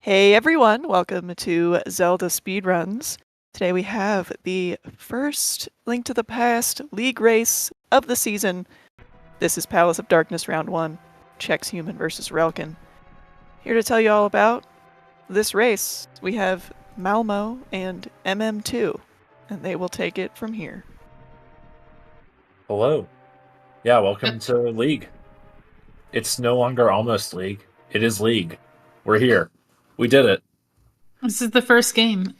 Hey everyone, welcome to Zelda Speedruns. Today we have the first Link to the Past League race of the season. This is Palace of Darkness Round 1, Chexhuman versus Relkin. Here to tell you all about this race, we have Malmo and MM2, and they will take it from here. Hello. Yeah, welcome to League. It's no longer almost League. It is League. We're here. We did it. This is the first game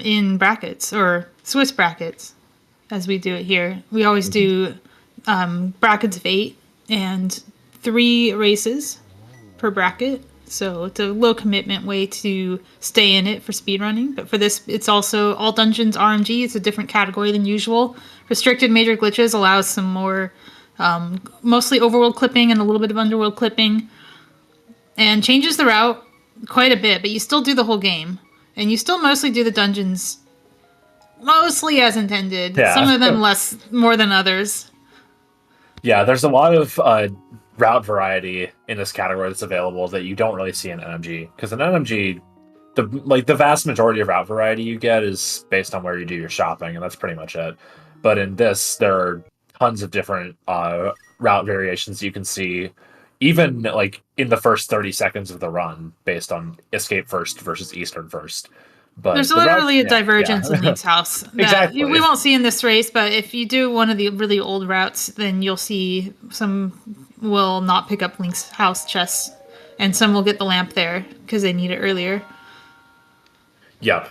in brackets, or Swiss brackets, as we do it here. We always do brackets of 8 and 3 races per bracket. So it's a low commitment way to stay in it for speedrunning. But for this, it's also all dungeons RMG. It's a different category than usual. Restricted major glitches allows some more, mostly overworld clipping and a little bit of underworld clipping. And changes the route quite a bit, but you still do the whole game. And you still mostly do the dungeons mostly as intended. Yeah. Some of them more than others. Yeah, there's a lot of route variety in this category that's available that you don't really see in NMG. Because in NMG, the vast majority of route variety you get is based on where you do your shopping, and that's pretty much it. But in this, there are tons of different route variations you can see, even like in the first 30 seconds of the run, based on escape first versus eastern first. But there's literally a divergence in Link's house that exactly. we won't see in this race, but if you do one of the really old routes, then you'll see some will not pick up Link's house chests, and some will get the lamp there because they need it earlier. Yep.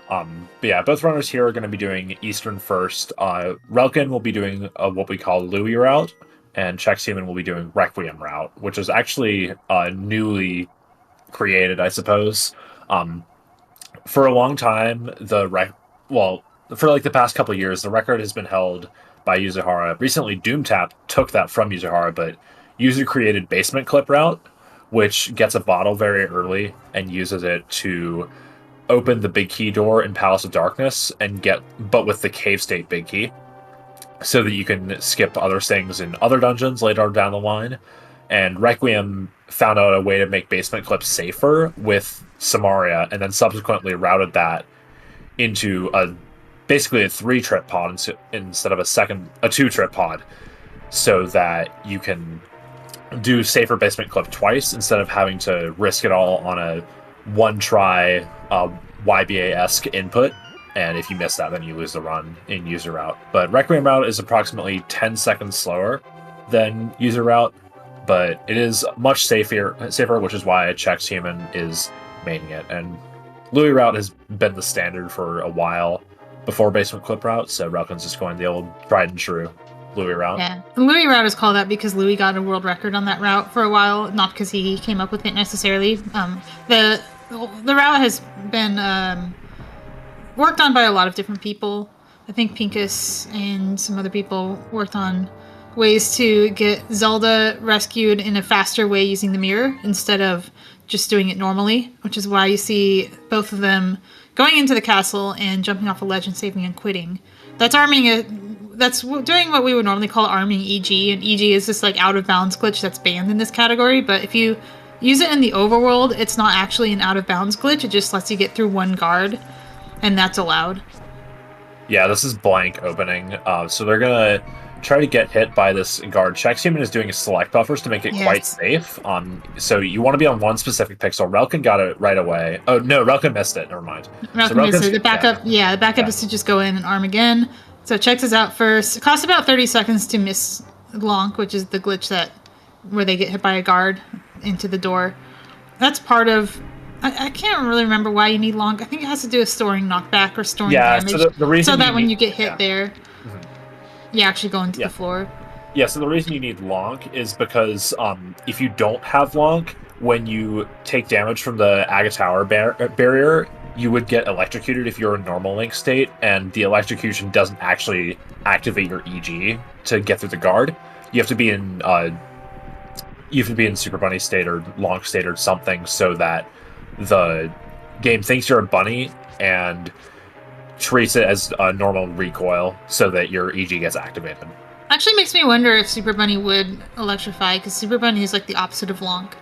But yeah, both runners here are going to be doing Eastern first. Relkin will be doing what we call Louis route, and Chexhuman will be doing Requiem route, which is actually newly created, I suppose. For a long time, for like the past couple of years, the record has been held by Yuzuhara. Recently, Doomtap took that from Yuzuhara, but user created Basement Clip route, which gets a bottle very early and uses it to open the big key door in Palace of Darkness but with the cave state big key, so that you can skip other things in other dungeons later down the line. And Requiem found out a way to make Basement Clips safer with Samaria, and then subsequently routed that into basically a 3-trip pod instead of a 2-trip pod, so that you can do safer Basement Clip twice instead of having to risk it all on a one-try YBA-esque input. And if you miss that, then you lose the run in user route. But Requiem route is approximately 10 seconds slower than user route, but it is much safer, which is why Chexhuman is maining it. And Louis route has been the standard for a while before Basement Clip route, so Relkin's just going the old tried and true Louis route. Yeah, the Louis route is called that because Louis got a world record on that route for a while, not because he came up with it necessarily. The route has been worked on by a lot of different people. I think Pincus and some other people worked on ways to get Zelda rescued in a faster way using the mirror instead of just doing it normally, which is why you see both of them going into the castle and jumping off a ledge and saving and quitting. That's doing what we would normally call arming EG, and EG is this like out of bounds glitch that's banned in this category, but if you use it in the overworld, it's not actually an out of bounds glitch, it just lets you get through one guard, and that's allowed. Yeah, this is blank opening, so they're gonna try to get hit by this guard. Chexhuman is doing select buffers to make it quite safe. So you want to be on one specific pixel. Relkin got it right away. Oh no, Relkin missed it. Never mind. Relkin missed it. The backup, the backup is to just go in and arm again. So Chex is out first. It costs about 30 seconds to miss Lonk, which is the glitch where they get hit by a guard into the door. That's part of. I can't really remember why you need Lonk. I think it has to do with storing knockback or storing damage. So the reason that when you get hit there. You actually go into the floor. Yeah, so the reason you need Lonk is because if you don't have Lonk, when you take damage from the Aga Tower barrier, you would get electrocuted if you're in normal Link state, and the electrocution doesn't actually activate your EG to get through the guard. You have to be in Super Bunny state or Lonk state or something, so that the game thinks you're a bunny and treats it as a normal recoil so that your EG gets activated. Actually makes me wonder if Super Bunny would electrify, because Super Bunny is like the opposite of Lonk.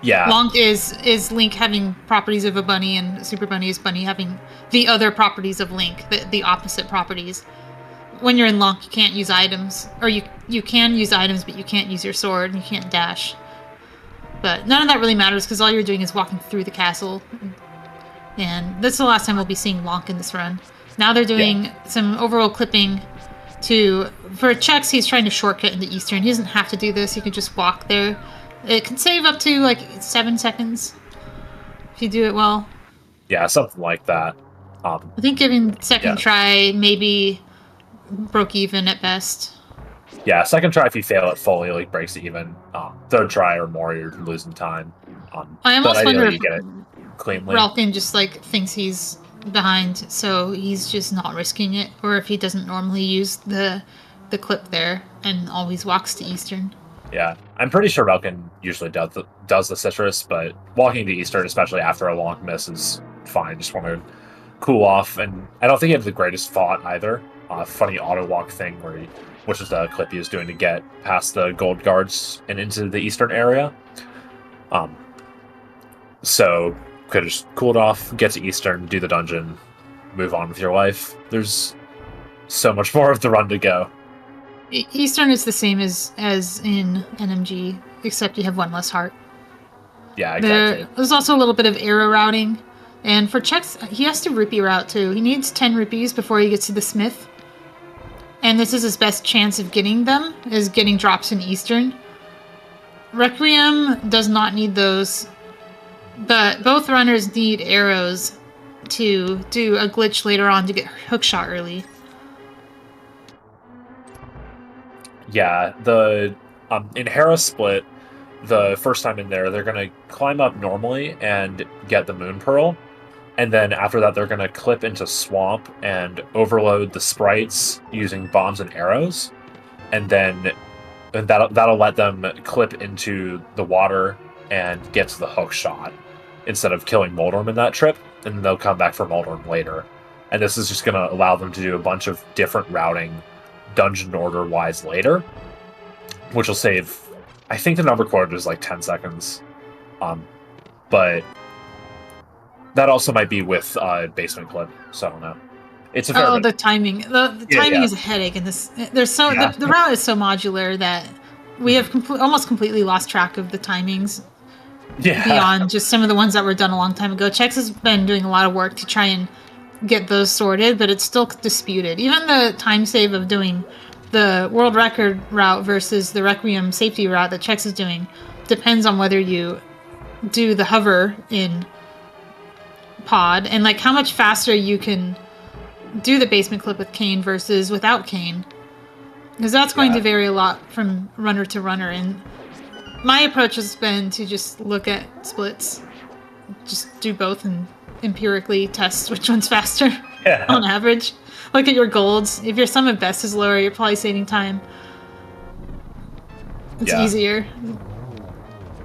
Yeah. Lonk is Link having properties of a bunny, and Super Bunny is Bunny having the other properties of Link, the opposite properties. When you're in Lonk, you can't use items, or you can use items, but you can't use your sword, and you can't dash. But none of that really matters, because all you're doing is walking through the castle. And this is the last time we'll be seeing Lonk in this run. Now they're doing some overall clipping for Chex, he's trying to shortcut into Eastern. He doesn't have to do this, he can just walk there. It can save up to like 7 seconds if you do it well. Yeah, something like that. I think giving second try maybe broke even at best. Yeah, second try if you fail it fully, like breaks even. Third try or more, you're losing time. I almost wonder if you get it cleanly. Relkin just like thinks he's behind, so he's just not risking it, or if he doesn't normally use the clip there and always walks to Eastern. Yeah, I'm pretty sure Relkin usually does the citrus, but walking to Eastern, especially after a long miss, is fine. Just want to cool off, and I don't think he had the greatest thought either. Funny auto walk thing which is the clip he was doing to get past the gold guards and into the Eastern area. So could have just cooled off, get to Eastern, do the dungeon, move on with your life. There's so much more of the run to go. Eastern is the same as in NMG, except you have one less heart. Yeah, exactly. There's also a little bit of arrow routing, and for Chex, he has to rupee route too. He needs 10 rupees before he gets to the smith, and this is his best chance of getting them, is getting drops in Eastern. Requiem does not need those, but both runners need arrows to do a glitch later on to get hookshot early. Yeah, in Hera Split, the first time in there, they're going to climb up normally and get the Moon Pearl, and then after that, they're going to clip into Swamp and overload the sprites using bombs and arrows, and then that'll let them clip into the water and get to the hook shot instead of killing Moldorm in that trip, and then they'll come back for Moldorm later. And this is just going to allow them to do a bunch of different routing dungeon order wise later, which will save, I think the number quoted is like 10 seconds, but that also might be with basement clip, so I don't know. It's a fair bit. The timing the timing is a headache in this. The route is so modular that we have almost completely lost track of the timings beyond just some of the ones that were done a long time ago. Chex has been doing a lot of work to try and get those sorted, but it's still disputed. Even the time save of doing the world record route versus the Requiem safety route that Chex is doing depends on whether you do the hover in pod and like how much faster you can do the basement clip with Kane versus without Kane, because that's going to vary a lot from runner to runner. And my approach has been to just look at splits, just do both and empirically test which one's faster on average. Look at your golds. If your sum of best is lower, you're probably saving time. It's easier.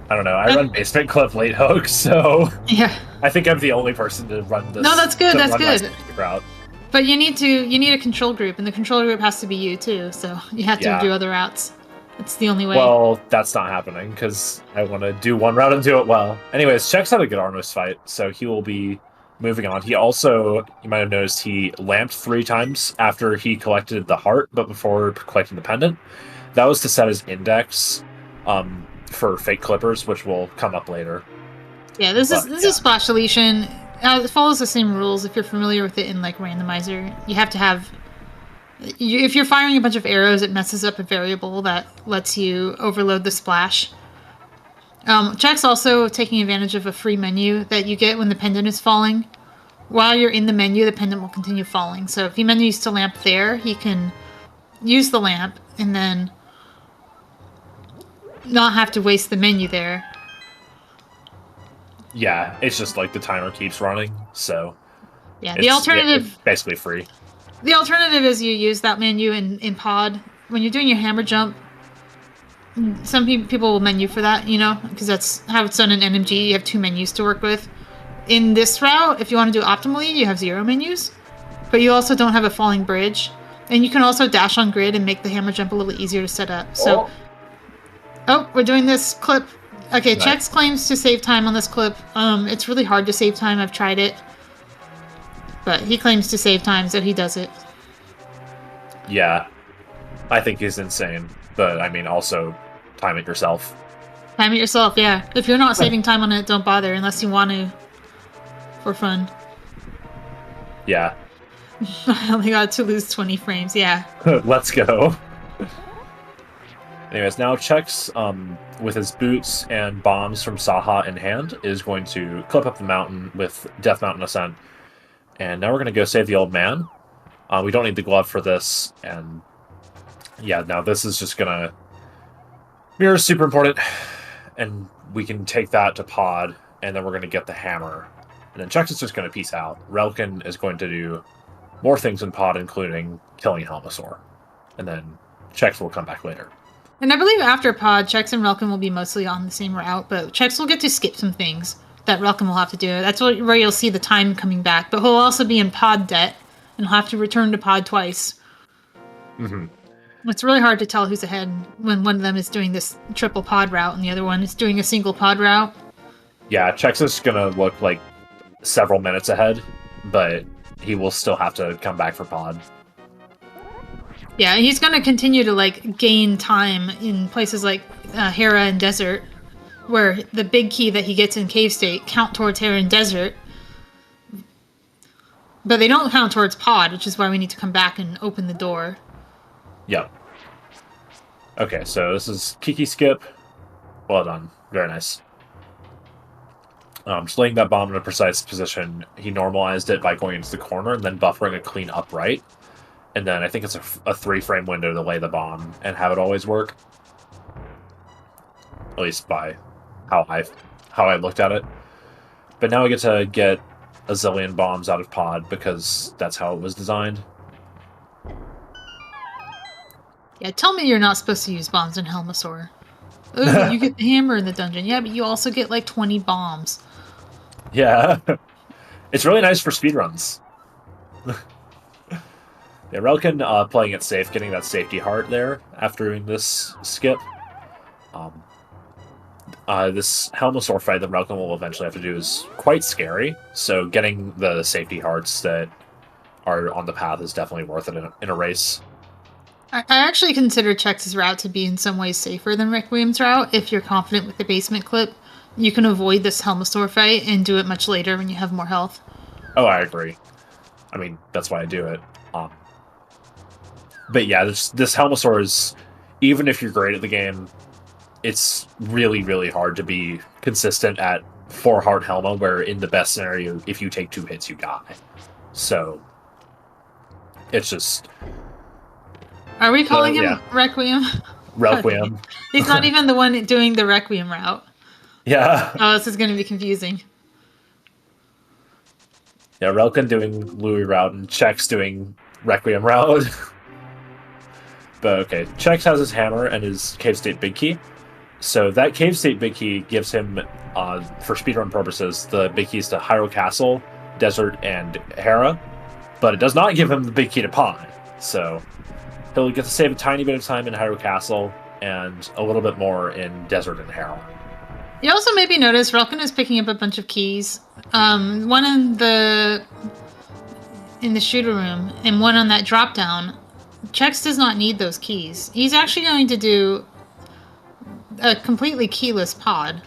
I don't know. I run basement clip late hook, so yeah. I think I'm the only person to run this. No, that's good. That's good. Route. But you need a control group, and the control group has to be you too. So you have to do other routes. It's the only way. Well, that's not happening because I want to do one route and do it well. Anyways, Chex had a good Armos fight, so he will be moving on. He also, you might have noticed, he lamped 3 times after he collected the heart, but before collecting the pendant. That was to set his index for fake clippers, which will come up later. Yeah, this is Splash Deletion. It follows the same rules if you're familiar with it in like Randomizer. You have to have... if you're firing a bunch of arrows, it messes up a variable that lets you overload the splash. Check's also taking advantage of a free menu that you get when the pendant is falling. While you're in the menu, the pendant will continue falling. So if he menus to lamp there, he can use the lamp and then not have to waste the menu there. Yeah, it's just like the timer keeps running, so... Yeah, the alternative... it's basically free. The alternative is you use that menu in pod. When you're doing your hammer jump, some people will menu for that, you know, because that's how it's done in NMG. You have 2 menus to work with. In this route, if you want to do it optimally, you have 0 menus, but you also don't have a falling bridge. And you can also dash on grid and make the hammer jump a little easier to set up. So, oh we're doing this clip. Okay, Nice. Chex claims to save time on this clip. It's really hard to save time. I've tried it. But he claims to save time, so he does it. Yeah. I think he's insane. But, I mean, also, time it yourself. Time it yourself, yeah. If you're not saving time on it, don't bother unless you want to. For fun. Yeah. I only got to lose 20 frames, yeah. Let's go. Anyways, now Chex, with his boots and bombs from Saha in hand, is going to clip up the mountain with Death Mountain Ascent. And now we're going to go save the old man. We don't need the glove for this. And yeah, now this is just going to... Mirror's super important. And we can take that to Pod, and then we're going to get the hammer. And then Chex is just going to peace out. Relkin is going to do more things in Pod, including killing Helmasaur. And then Chex will come back later. And I believe after Pod, Chex and Relkin will be mostly on the same route, but Chex will get to skip some things that Relkin will have to do. That's where you'll see the time coming back, but he'll also be in Pod debt, and he'll have to return to Pod twice. Mm-hmm. It's really hard to tell who's ahead when one of them is doing this triple Pod route and the other one is doing a single Pod route. Yeah, Chex is going to look like several minutes ahead, but he will still have to come back for Pod. Yeah, he's going to continue to like gain time in places like Hera and Desert, where the big key that he gets in Cave State count towards Hera and Desert, but they don't count towards Pod, which is why we need to come back and open the door. Yep. Okay, so this is Kiki Skip. Well done. Very nice. Just laying that bomb in a precise position. He normalized it by going into the corner and then buffering a clean upright. And then I think it's a 3-frame window to lay the bomb and have it always work. At least by how I looked at it. But now we get to get a zillion bombs out of Pod because that's how it was designed. Yeah, tell me you're not supposed to use bombs in Helmasaur. Oh, you get the hammer in the dungeon. Yeah, but you also get like 20 bombs. Yeah. It's really nice for speedruns. Yeah, Relkin playing it safe, getting that safety heart there after doing this skip. This Helmasaur fight that Relkin will eventually have to do is quite scary, so getting the safety hearts that are on the path is definitely worth it in a race. I actually consider Chex's route to be in some ways safer than Requiem's route. If you're confident with the basement clip, you can avoid this Helmasaur fight and do it much later when you have more health. Oh, I agree. I mean, that's why I do it. But yeah, this Helmasaur is, even if you're great at the game, it's really, really hard to be consistent at 4-heart Helma, where in the best scenario, if you take 2 hits, you die. So, it's just... Are we calling him Requiem? Requiem. He's not even the one doing the Requiem route. Yeah. Oh, this is going to be confusing. Yeah, Relkin doing Louis route and Chex doing Requiem route. But okay, Chex has his hammer and his Cave State Big Key. So that Cave State Big Key gives him, for speedrun purposes, the big keys to Hyrule Castle, Desert, and Hera. But it does not give him the big key to Pod. So he'll get to save a tiny bit of time in Hyrule Castle and a little bit more in Desert and Hera. You also maybe notice Relkin is picking up a bunch of keys. One in the shooter room and one on that drop down. Chex does not need those keys. He's actually going to do a completely keyless Pod,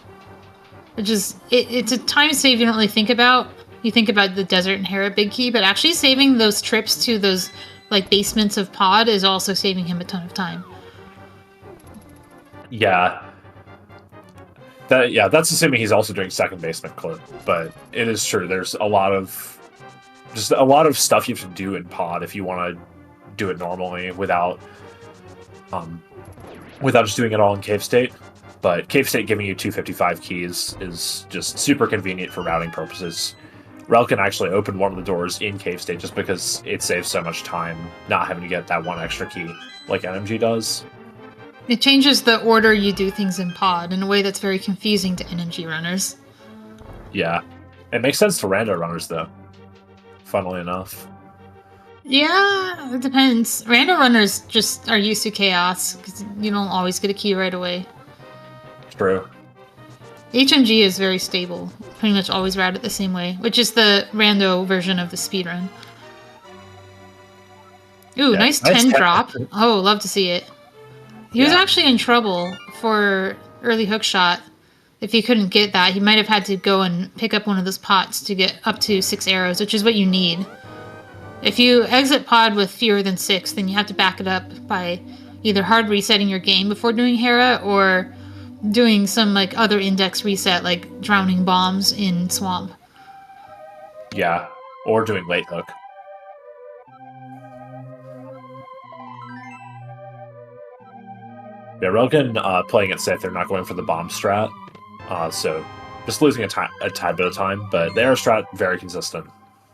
which is it's a time save you don't really think about. You think about the Desert and Hera big key, but actually saving those trips to those like basements of Pod is also saving him a ton of time. Yeah. That's assuming he's also doing second basement clip, but it is true. There's a lot of stuff you have to do in Pod if you want to do it normally without just doing it all in Cave State. But Cave State giving you 255 keys is just super convenient for routing purposes. Relkin actually opened one of the doors in Cave State just because it saves so much time not having to get that one extra key like RMG does. It changes the order you do things in Pod in a way that's very confusing to NMG runners. Yeah. It makes sense to rando runners, though. Funnily enough. Yeah, it depends. Rando runners just are used to chaos, because you don't always get a key right away. True. HMG is very stable. Pretty much always routed the same way, which is the rando version of the speedrun. Ooh, Yeah, nice nice 10 10. drop. Oh, love to see it. He was Yeah. actually in trouble for early hook shot. If he couldn't get that, he might have had to go and pick up one of those pots to get up to 6 arrows, which is what you need. If you exit pod with fewer than 6, then you have to back it up by either hard resetting your game before doing Hera or doing some like other index reset, like drowning bombs in swamp. Yeah, or doing late hook. Yeah, Relkin playing it safe. They're not going for the bomb strat, so just losing a tad bit of time. But the air strat very consistent.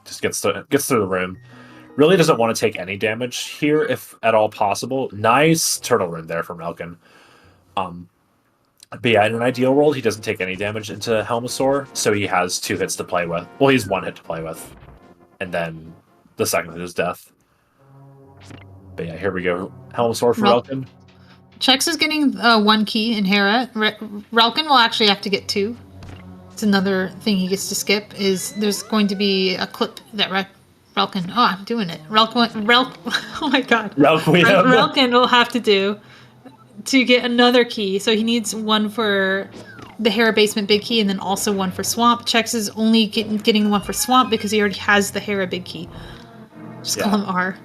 Just gets through the room. Really doesn't want to take any damage here, if at all possible. Nice turtle rune there from Relkin. But yeah, in an ideal world, he doesn't take any damage into Helmasaur, so he has 2 hits to play with. Well, he's 1 hit to play with, and then the second hit is death. But yeah, here we go. Helmasaur for Relkin. Chex is getting 1 key in Hera. Relkin will actually have to get 2. It's another thing he gets to skip. Is there's going to be a clip that Relkin. Oh, I'm doing it. Oh my god. Relkin will have to do to get another key. So he needs 1 for the Hera basement big key, and then also 1 for swamp. Chex is only getting 1 for swamp because he already has the Hera big key. Just call him R.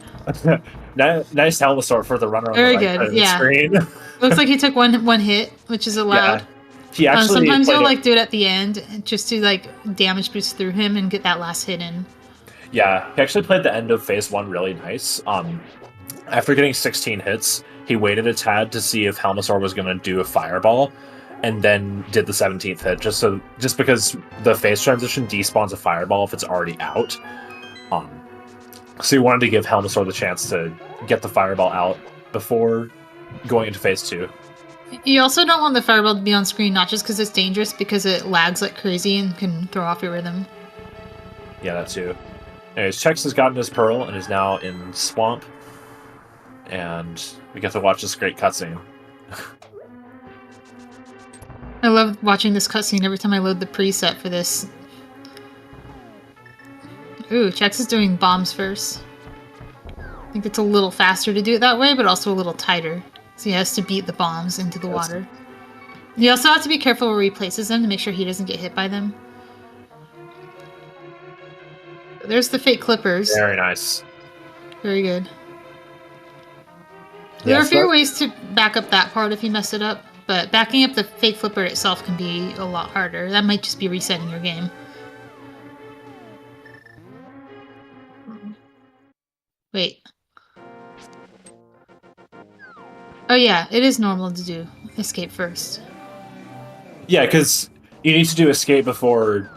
Nice Helmasaur for the runner on Very the right good. side of the screen. Looks like he took one hit, which is allowed. Yeah. He actually sometimes he'll like do it at the end just to like damage boost through him and get that last hit in. Yeah, he actually played the end of phase 1 really nice. After getting 16 hits, he waited a tad to see if Helmasaur was going to do a fireball, and then did the 17th hit just because the phase transition despawns a fireball if it's already out. So he wanted to give Helmasaur the chance to get the fireball out before going into phase 2. You also don't want the fireball to be on screen, not just because it's dangerous, because it lags like crazy and can throw off your rhythm. Yeah, that too. Anyways, Chex has gotten his Pearl and is now in Swamp. And we get to watch this great cutscene. I love watching this cutscene every time I load the preset for this. Ooh, Chex is doing bombs first. I think it's a little faster to do it that way, but also a little tighter. So he has to beat the bombs into the water. You also have to be careful where he places them to make sure he doesn't get hit by them. There's the fake clippers. Very nice. Very good. There are a few ways to back up that part if you mess it up, but backing up the fake flipper itself can be a lot harder. That might just be resetting your game. Wait. Oh yeah, it is normal to do escape first. Yeah, because you need to do escape before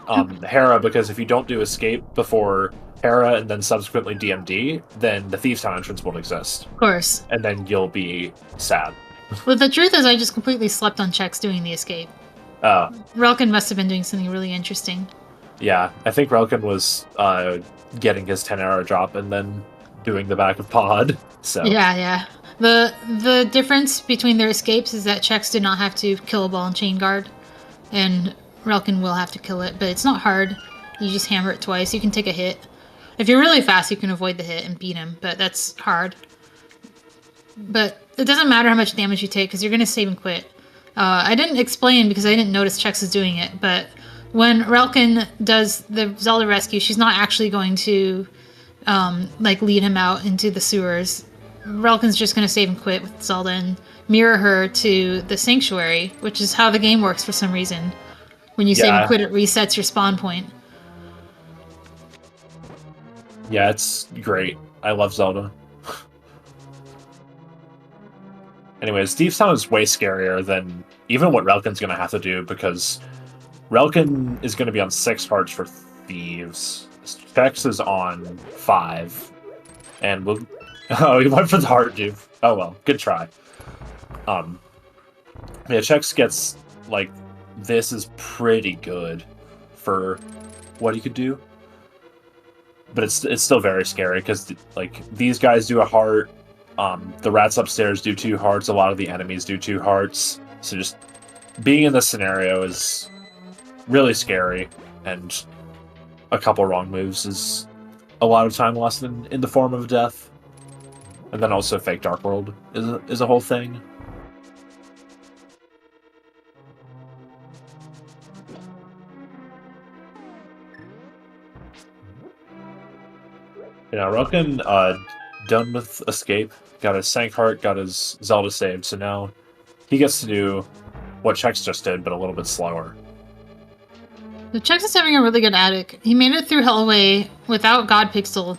Hera, because if you don't do escape before Hera and then subsequently DMD, then the Thieves' Town entrance won't exist. Of course. And then you'll be sad. Well, the truth is I just completely slept on Chex doing the escape. Oh. Relkin must have been doing something really interesting. Yeah, I think Relkin was getting his 10 arrow drop and then doing the back of pod. So Yeah. The difference between their escapes is that Chex did not have to kill a ball and chain guard, and Relkin will have to kill it, but it's not hard. You just hammer it twice. You can take a hit. If you're really fast, you can avoid the hit and beat him, but that's hard. But it doesn't matter how much damage you take, because you're going to save and quit. I didn't explain because I didn't notice Chex is doing it, but when Relkin does the Zelda rescue, she's not actually going to lead him out into the sewers. Relkin's just going to save and quit with Zelda and mirror her to the sanctuary, which is how the game works for some reason. When you save and quit, it resets your spawn point. Yeah, it's great. I love Zelda. Anyways, Thieves' Town is way scarier than even what Relkin's going to have to do, because Relkin is going to be on 6 hearts for Thieves. Chex is on 5. And we'll... Oh, he went for the heart, dude. Oh well, good try. Yeah, Chex gets, like, this is pretty good for what he could do. But it's still very scary, because, like, these guys do a heart, the rats upstairs do 2 hearts, a lot of the enemies do 2 hearts, so just being in this scenario is really scary, and a couple wrong moves is a lot of time lost in the form of death. And then also Fake Dark World is a whole thing. Relkin, done with Escape, got his Sank Heart, got his Zelda saved, so now he gets to do what Chex just did, but a little bit slower. The Chex is having a really good attic. He made it through Hellway without God Pixel,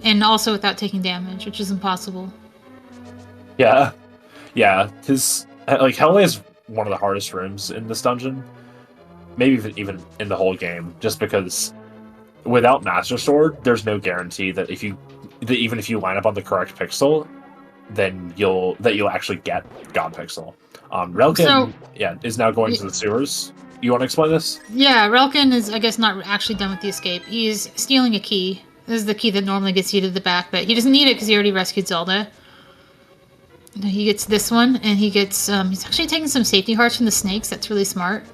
and also without taking damage, which is impossible. Yeah. His Hellway is one of the hardest rooms in this dungeon, maybe even in the whole game, just because without Master Sword, there's no guarantee that even if you line up on the correct pixel, then you'll actually get God Pixel. Relkin, is now going to the sewers. You want to explain this? Yeah, Relkin is, I guess, not actually done with the escape. He's stealing a key. This is the key that normally gets you to the back, but he doesn't need it because he already rescued Zelda. He gets this one, and he gets, he's actually taking some safety hearts from the snakes. That's really smart.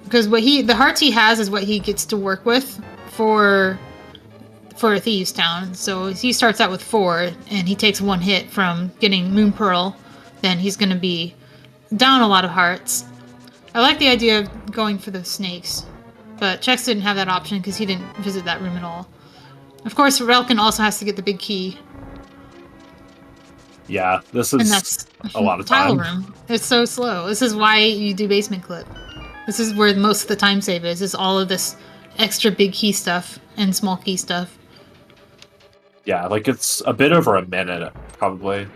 Because the hearts he has is what he gets to work with for a Thieves' Town. So he starts out with 4, and he takes 1 hit from getting Moon Pearl. Then he's going to be down a lot of hearts. I like the idea of going for the snakes, but Chex didn't have that option because he didn't visit that room at all. Of course, Relkin also has to get the big key. Yeah, this is a lot of time. Tile room. It's so slow. This is why you do basement clip. This is where most of the time save is all of this extra big key stuff and small key stuff. Yeah, it's a bit over a minute, probably,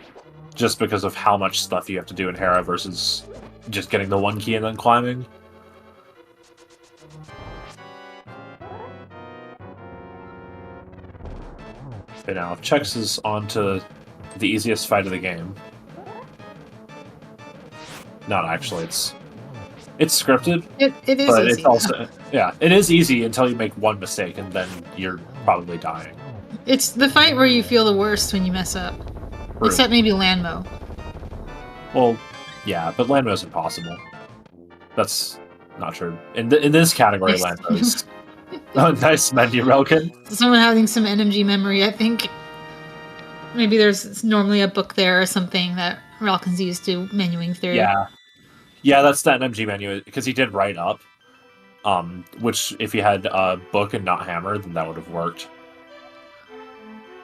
just because of how much stuff you have to do in Hera versus just getting the 1 key and then climbing. Okay, now Chex is on to the easiest fight of the game. Not actually, it's scripted. It is but easy. It's also it is easy until you make 1 mistake and then you're probably dying. It's the fight where you feel the worst when you mess up. True. Except maybe Landmo. Well, yeah, but Landmo's impossible. That's not true. In this category, Landmo's nice menu, Relkin. Someone having some NMG memory, I think. Maybe there's normally a book there or something that Relkin's used to menuing through. Yeah, that's the NMG menu, because he did write up. Which, if he had a book and not hammer, then that would have worked.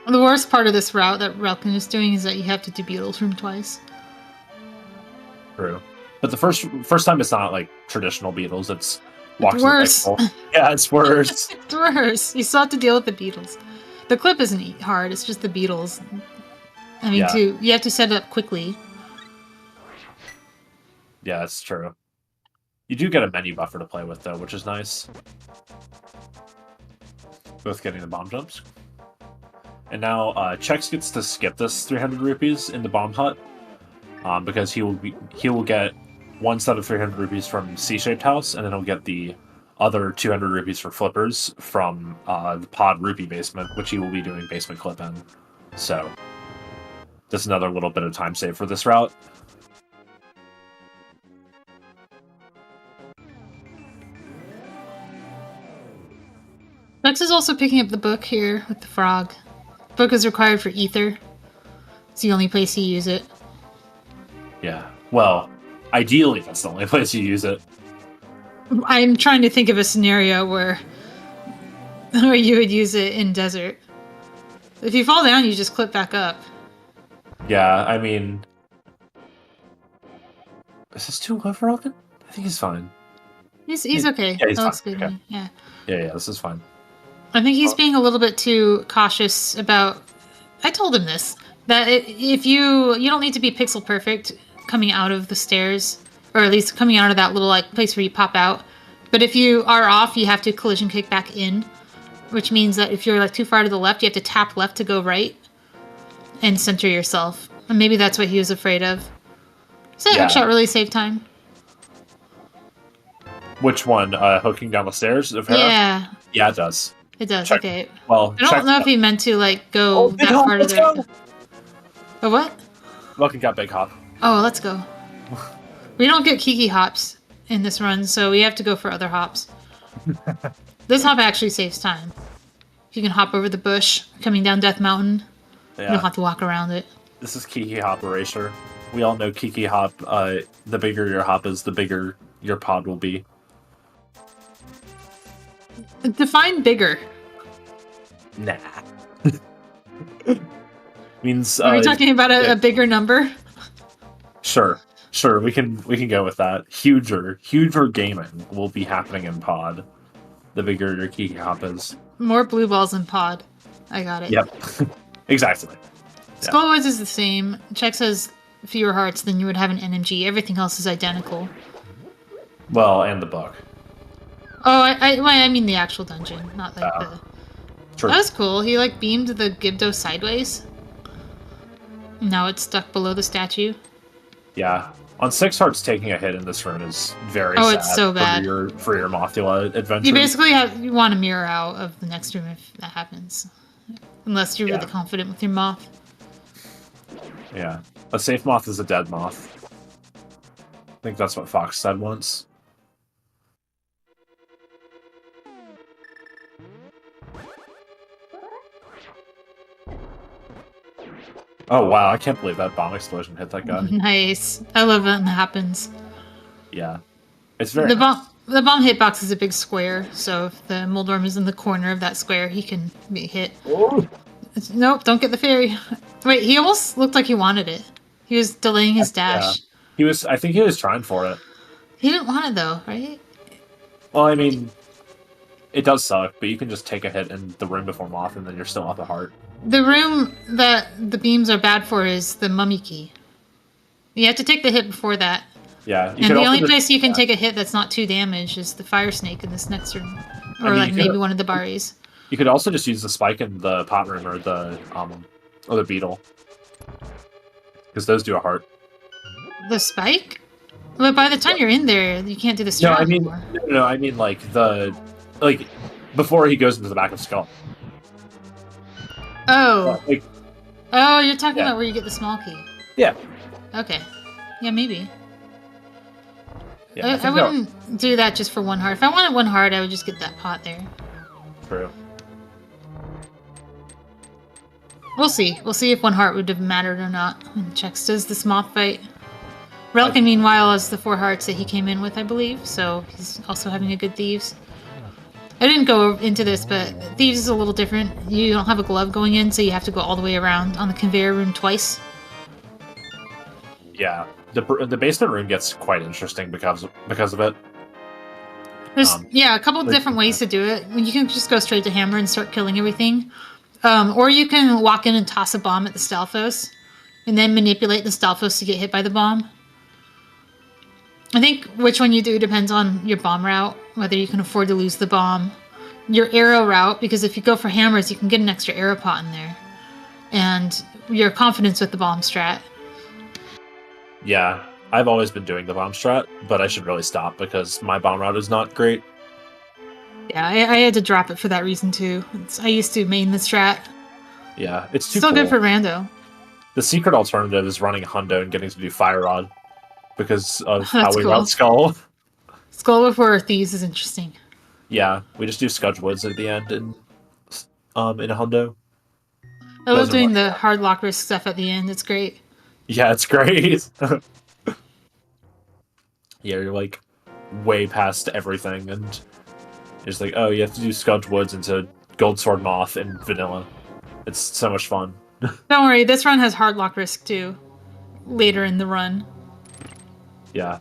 The worst part of this route that Relkin is doing is that you have to do Beetle's room twice. True. But the first time it's not traditional Beatles, it's It's worse. Yeah, it's worse. It's worse. You still have to deal with the Beatles. The clip isn't hard, it's just the Beatles. I mean, you have to set it up quickly. Yeah, that's true. You do get a menu buffer to play with, though, which is nice. Both getting the bomb jumps. And now Chex gets to skip this 300 rupees in the bomb hut, because he will get 1 set of 300 rupees from C-shaped house, and then he'll get the other 200 rupees for flippers from the pod rupee basement, which he will be doing basement clip in. So that's another little bit of time save for this route. Chex is also picking up the book here with the frog. Book is required for Ether. It's the only place you use it. Yeah. Well, ideally, that's the only place you use it. I'm trying to think of a scenario where you would use it in desert. If you fall down, you just clip back up. Yeah, I mean... Is this too low for Relkin? I think he's fine. He's okay. Yeah, he's that looks fine. good. Okay. Yeah. Yeah, this is fine. I think he's being a little bit too cautious about... I told him this. That if you don't need to be pixel perfect coming out of the stairs, or at least coming out of that little place where you pop out. But if you are off, you have to collision kick back in, which means that if you're too far to the left, you have to tap left to go right and center yourself. And maybe that's what he was afraid of. Does that shot really save time? Which one? Hooking down the stairs of Hera? Yeah. Yeah, it does. It does. Check. Okay. Well, I don't know if he meant to go that far to the. Oh, what? Relkin got big hop. Oh, let's go. We don't get Kiki hops in this run, so we have to go for other hops. This hop actually saves time. If you can hop over the bush coming down Death Mountain, you don't have to walk around it. This is Kiki Hop Erasure. We all know Kiki Hop, the bigger your hop is, the bigger your pod will be. Define bigger. Nah. Means Are we talking about a bigger number? Sure, we can go with that. Huger gaming will be happening in pod. The bigger your Kiki Hop is. More blue balls in pod. I got it. Yep. Exactly. Skullwoods is the same. Chex has fewer hearts than you would have in NMG. Everything else is identical. Well, and the book. Oh, I mean the actual dungeon, not like the... True. That was cool. He like beamed the Gibdo sideways. Now it's stuck below the statue. Yeah. On 6 hearts, taking a hit in this run is very Oh, sad it's so bad. For your Mothula adventure. You basically you want to mirror out of the next room if that happens. Unless you're really confident with your moth. Yeah. A safe moth is a dead moth. I think that's what Fox said once. Oh wow, I can't believe that bomb explosion hit that guy. Nice. I love when that happens. Yeah. It's very The bomb hitbox is a big square, so if the Moldorm is in the corner of that square, he can be hit. Oh. Nope, don't get the fairy. Wait, he almost looked like he wanted it. He was delaying his dash. Yeah. I think he was trying for it. He didn't want it though, right? Well, I mean, it does suck, but you can just take a hit in the room before Moth and then you're still off a heart. The room that the beams are bad for is the mummy key. You have to take the hit before that. Yeah. And the only place you can take a hit that's not 2 damage is the fire snake in this next room. Or maybe one of the Baris. You could also just use the spike in the pot room or the beetle. Because those do a heart. The spike? But by the time you're in there, you can't do the strat anymore. No, I mean before he goes into the back of Skull. Oh. You're talking about where you get the small key. Yeah. Okay. Yeah, maybe. Yeah, I wouldn't do that just for 1 heart. If I wanted 1 heart, I would just get that pot there. True. We'll see. We'll see if 1 heart would have mattered or not when Chex does this moth fight. Relkin, meanwhile, has the 4 hearts that he came in with, I believe, so he's also having a good Thieves. I didn't go into this, but Thieves is a little different. You don't have a glove going in, so you have to go all the way around on the conveyor room twice. Yeah. The basement room gets quite interesting because of it. There's a couple of different ways to do it. You can just go straight to hammer and start killing everything. Or you can walk in and toss a bomb at the Stalfos, and then manipulate the Stalfos to get hit by the bomb. I think which one you do depends on your bomb route, whether you can afford to lose the bomb. Your arrow route, because if you go for hammers, you can get an extra arrow pot in there. And your confidence with the bomb strat. Yeah, I've always been doing the bomb strat, but I should really stop because my bomb route is not great. Yeah, I had to drop it for that reason too. I used to main the strat. Yeah, it's too still cool. Good for rando. The secret alternative is running Hundo and getting to do Fire Rod because of how we cool. route Skull. Skull before Thieves is interesting. Yeah, we just do Scudgewoods at the end in a Hundo. I love doing the hard lock risk stuff at the end. It's great. Yeah, it's great. Yeah, you're like way past everything, and it's like, oh, you have to do Scudgewoods into Gold Sword Moth and Vanilla. It's so much fun. Don't worry, this run has hard lock risk too. Later in the run. Yeah.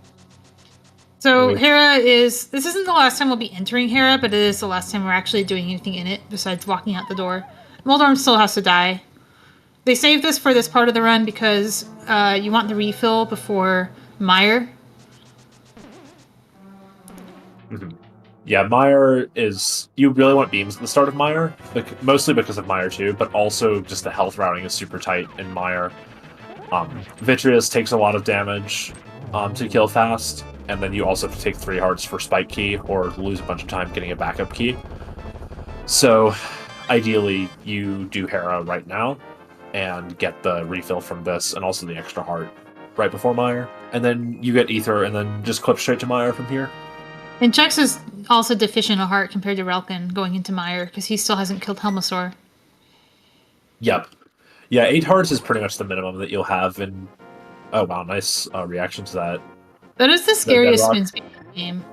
So Hera this isn't the last time we'll be entering Hera, but it is the last time we're actually doing anything in it besides walking out the door. Moldorm still has to die. They saved this for this part of the run because you want the refill before Mire. Mm-hmm. Yeah, Mire is... You really want beams at the start of Mire, mostly because of Mire 2, but also just the health routing is super tight in Mire. Vitreous takes a lot of damage to kill fast, and then you also have to take 3 hearts for Spike Key, or lose a bunch of time getting a backup key. So, ideally, you do Hera right now, and get the refill from this, and also the extra heart. right before Mire, and then you get Ether, and then just clip straight to Mire from here. And Chex is also deficient a heart compared to Relkin going into Mire, because he still hasn't killed Helmasaur. Yep. Yeah, 8 hearts is pretty much the minimum that you'll have in... Oh, wow, nice reaction to that. That is the scariest spin speed in the game.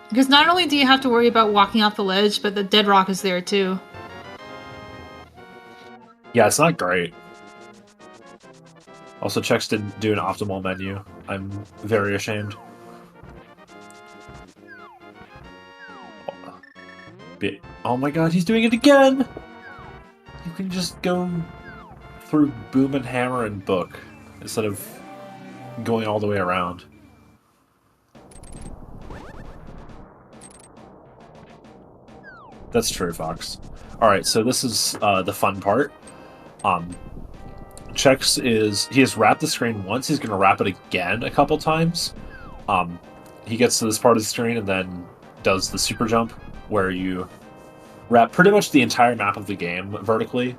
Because not only do you have to worry about walking off the ledge, but the dead rock is there too. Yeah, it's not great. Also, Chex didn't do an optimal menu. I'm very ashamed. Oh my god, he's doing it again! You can just go through Boom and Hammer and Book instead of going all the way around. That's true, Fox. Alright, so this is the fun part. Chex he has wrapped the screen once, he's going to wrap it again a couple times. He gets to this part of the screen and then does the super jump, where you wrap pretty much the entire map of the game vertically.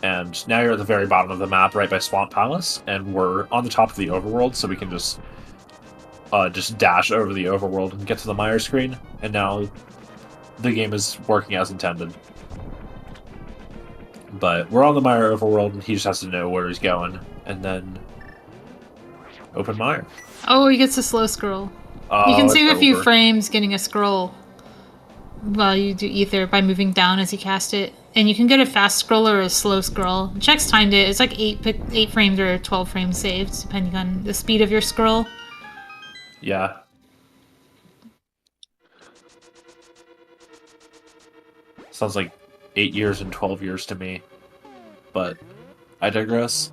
And now you're at the very bottom of the map, right by Swamp Palace, and we're on the top of the overworld, so we can just dash over the overworld and get to the Mire screen. And now the game is working as intended. But we're on the Mire overworld, and he just has to know where he's going, and then open Mire. Oh, he gets a slow scroll. Oh, you can save a few over. frames getting a scroll while you do Ether by moving down as you cast it. And you can get a fast scroll or a slow scroll. Chex timed it. It's like 8 frames or 12 frames saved, depending on the speed of your scroll. Yeah. Sounds like 8 years and 12 years to me. But I digress.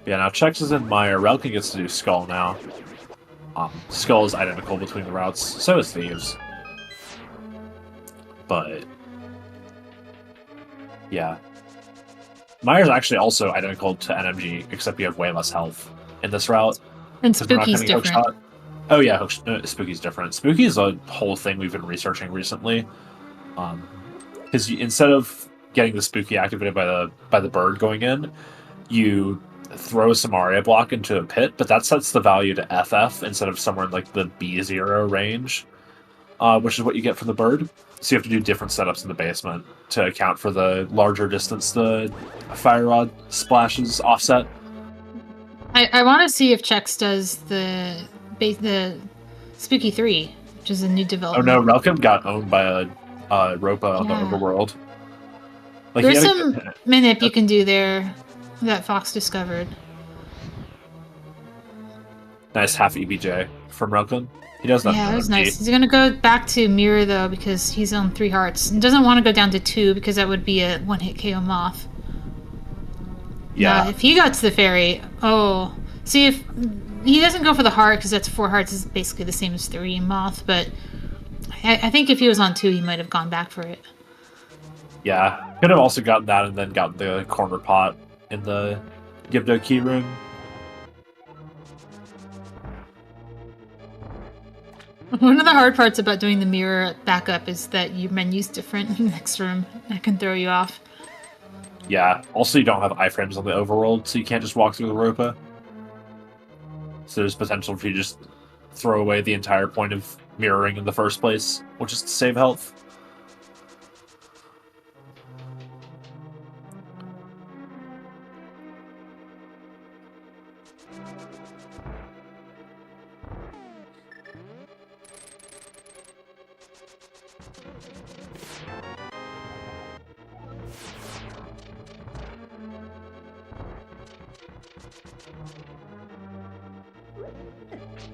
Yeah, now Chex is in Mire. Relkin gets to do Skull now. Skull is identical between the routes. So is Thieves. But yeah. Mire's actually also identical to NMG, except you have way less health in this route. And Spooky's different. Oh yeah, Spooky's different. Spooky is a whole thing we've been researching recently. Because instead of getting the Spooky activated by the bird going in, you throw some Aria block into a pit, but that sets the value to FF instead of somewhere in like the B0 range, which is what you get from the bird. So you have to do different setups in the basement to account for the larger distance the Fire Rod splashes offset. I want to see if Chex does the Spooky 3, which is a new development. Oh no, Relkin got owned by a Ropa on the overworld. Like, there's some manip you can do there that Fox discovered. Nice half EBJ from Relkin. He does that. Yeah, it was nice. He's gonna go back to Mirror though because he's on 3 hearts. He doesn't want to go down to 2 because that would be a 1-hit KO Moth. Yeah. If he got to the fairy, see if he doesn't go for the heart because that's 4 hearts is basically the same as 3 in Moth. But I think if he was on 2, he might have gone back for it. Yeah, could have also gotten that and then gotten the corner pot in the Gibdo key room. One of the hard parts about doing the mirror backup is that your menu's different in the next room. That can throw you off. Yeah, also you don't have iframes on the overworld, so you can't just walk through the Ropa. So there's potential for you to just throw away the entire point of mirroring in the first place, which is to save health.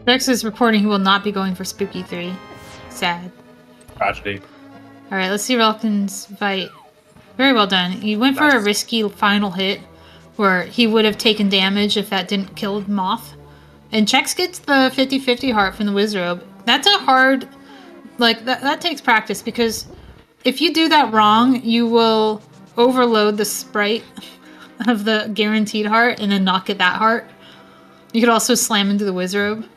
Rex is reporting he will not be going for Spooky 3. Sad. Tragedy. Alright, let's see Relkin's fight. Very well done. He went for a risky final hit where he would have taken damage if that didn't kill Moth. And Chex gets the 50-50 heart from the Wizrobe. That's a hard... Like, that takes practice because if you do that wrong, you will overload the sprite of the guaranteed heart and then not get that heart. You could also slam into the Wizrobe.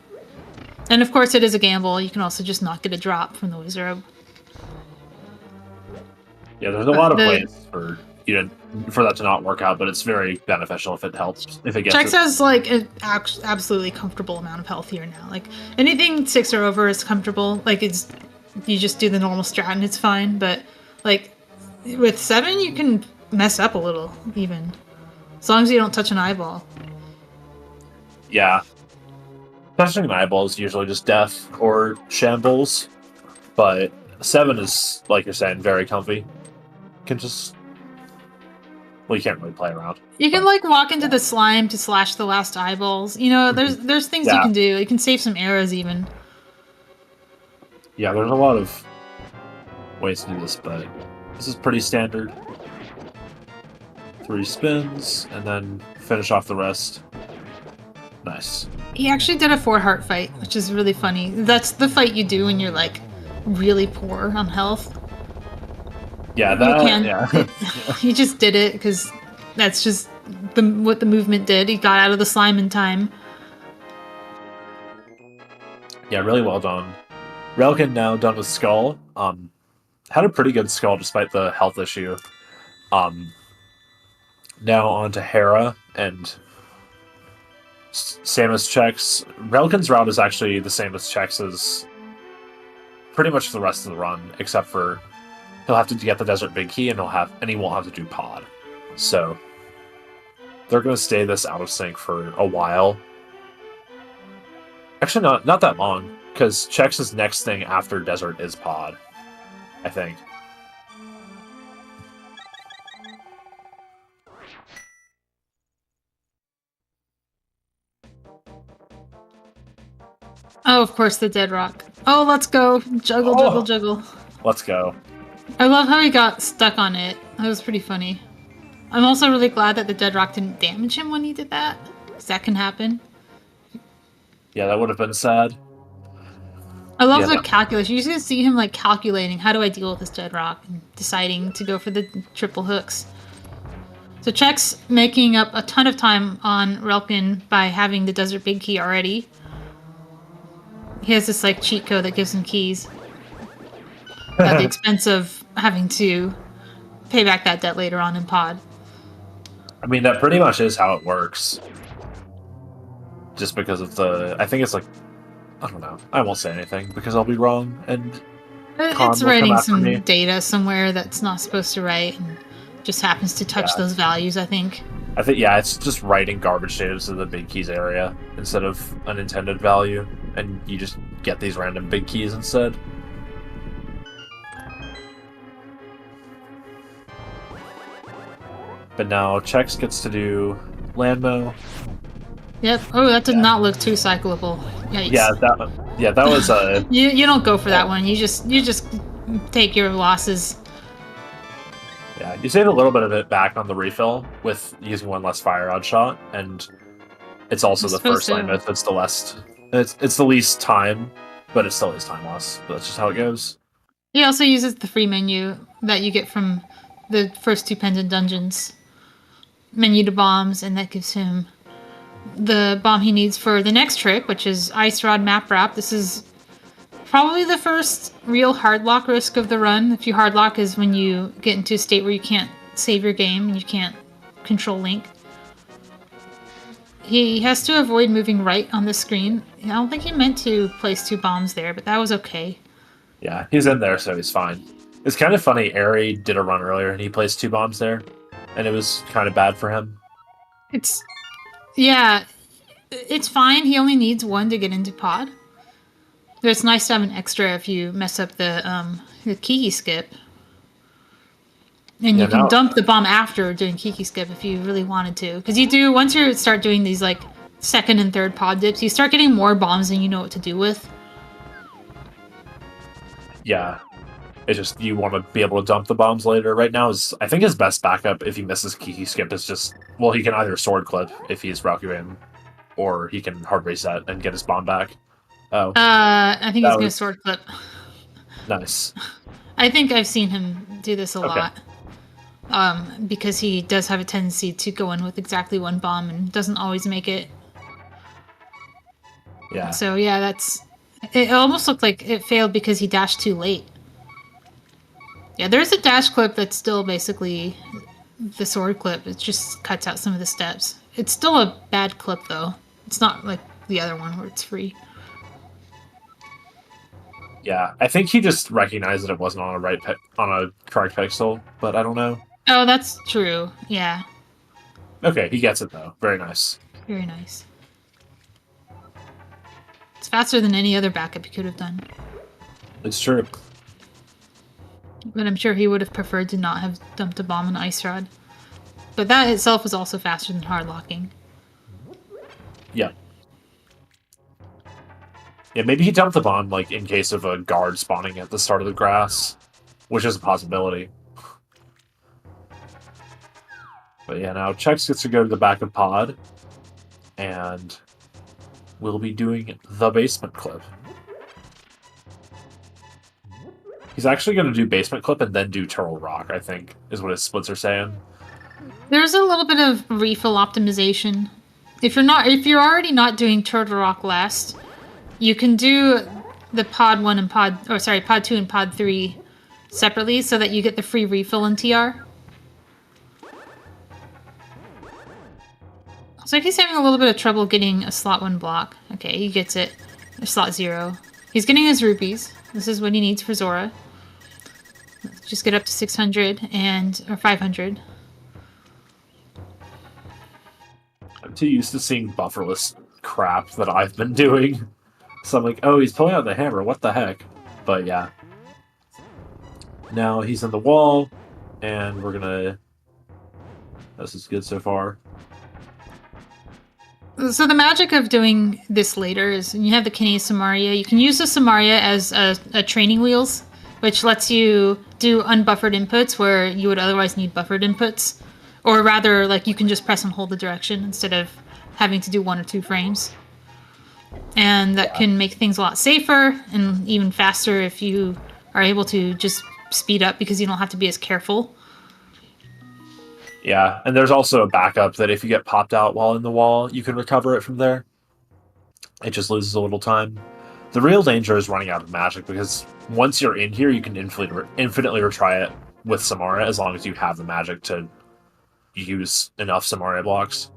And of course it is a gamble. You can also just not get a drop from the Wizrobe. Yeah, there's a lot of ways for for that to not work out, but it's very beneficial if it helps. If it gets Chex has like an absolutely comfortable amount of health here now. Like anything 6 or over is comfortable. Like you just do the normal strat and it's fine. But like with 7, you can mess up a little even, as long as you don't touch an eyeball. Yeah, touching an eyeball is usually just death or shambles, but 7 is, like you're saying, very comfy. You can just... Well, you can't really play around. You can like walk into the slime to slash the last eyeballs. You know, there's things you can do. You can save some arrows even. Yeah, there's a lot of ways to do this, but this is pretty standard. 3 spins, and then finish off the rest. Nice. He actually did a 4-heart fight, which is really funny. That's the fight you do when you're like really poor on health. Yeah, He just did it because that's just what the movement did. He got out of the slime in time. Yeah, really well done. Relkin now done with Skull. Had a pretty good Skull despite the health issue. Now on to Hera, and same as Chex. Relkin's route is actually the same as Chex's pretty much the rest of the run, except for he'll have to get the Desert Big Key, and he won't have to do Pod. So they're going to stay this out of sync for a while. Actually, not that long, because Chex's next thing after Desert is Pod, I think. Oh, of course, the Dead Rock. Oh, let's go. Juggle, juggle. Let's go. I love how he got stuck on it. That was pretty funny. I'm also really glad that the Dead Rock didn't damage him when he did that, because that can happen. Yeah, that would have been sad. I love the calculus. You just gonna see him like calculating, how do I deal with this Dead Rock, and deciding to go for the triple hooks. So Chex making up a ton of time on Relkin by having the Desert Big Key already. He has this like cheat code that gives him keys at the expense of having to pay back that debt later on in Pod. I mean, that pretty much is how it works. Just because of I think it's like, I don't know. I won't say anything because I'll be wrong, and it's writing some data somewhere that's not supposed to write, and just happens to touch those values, I think. It's just writing garbage data to the big keys area instead of an intended value, and you just get these random big keys instead. But now Chex gets to do Landmo. Yep. Oh, that did not look too cyclable. Yikes. That was a. you don't go for that one. You just take your losses. Yeah, you save a little bit of it back on the refill with using one less fire rod shot, and it's also the first line myth that's the least. It's the least time, but it still is time loss. That's just how it goes. He also uses the free menu that you get from the first 2 pendant dungeons. Menu to bombs, and that gives him the bomb he needs for the next trick, which is Ice Rod Map Wrap. This is probably the first real hardlock risk of the run. If you hardlock is when you get into a state where you can't save your game and you can't control Link. He has to avoid moving right on the screen. I don't think he meant to place 2 bombs there, but that was okay. Yeah, he's in there, so he's fine. It's kind of funny, Airy did a run earlier and he placed 2 bombs there, and it was kind of bad for him. It's fine. He only needs 1 to get into Pod. But it's nice to have an extra if you mess up the Kiki skip. And you can dump the bomb after doing Kiki skip if you really wanted to. Because once you start doing these like 2nd and 3rd pod dips, you start getting more bombs than you know what to do with. Yeah. It's just, you want to be able to dump the bombs later. Right now, I think his best backup if he misses Kiki skip is just, well, he can either sword clip if he's Rakuin, or he can hard reset and get his bomb back. Oh. I think he's going to sword clip. Nice. I think I've seen him do this a lot. Because he does have a tendency to go in with exactly 1 bomb and doesn't always make it. Yeah. So yeah, it almost looked like it failed because he dashed too late. Yeah, there's a dash clip that's still basically the sword clip. It just cuts out some of the steps. It's still a bad clip though. It's not like the other one where it's free. Yeah, I think he just recognized that it wasn't on a correct pixel, but I don't know. Oh, that's true. Yeah. Okay, he gets it though. Very nice. Very nice. It's faster than any other backup he could have done. It's true. But I'm sure he would have preferred to not have dumped a bomb on Ice Rod. But that itself was also faster than hard locking. Yeah. Yeah, maybe he dumped the bomb like in case of a guard spawning at the start of the grass, which is a possibility. But yeah, now Chex gets to go to the back of pod, and we'll be doing the basement clip. He's actually going to do basement clip and then do turtle rock, I think, is what his splits are saying. There's a little bit of refill optimization. If you're already not doing turtle rock last, you can do the pod 1 and pod 2 and pod 3 separately so that you get the free refill in TR. So he's having a little bit of trouble getting a slot 1 block. Okay, he gets it. Or slot 0. He's getting his rupees. This is what he needs for Zora. Let's just get up to 600 or 500. I'm too used to seeing bufferless crap that I've been doing. So I'm like, oh, he's pulling out the hammer. What the heck? But yeah. Now he's in the wall, and we're gonna... This is good so far. So the magic of doing this later is you have the Kineas Samaria. You can use the Samaria as a training wheels, which lets you do unbuffered inputs where you would otherwise need buffered inputs. Or rather, like, you can just press and hold the direction instead of having to do 1 or 2 frames. And that can make things a lot safer and even faster if you are able to just speed up because you don't have to be as careful. Yeah, and there's also a backup that if you get popped out while in the wall, you can recover it from there. It just loses a little time. The real danger is running out of magic, because once you're in here, you can infinitely retry it with Samara as long as you have the magic to use enough Samara blocks.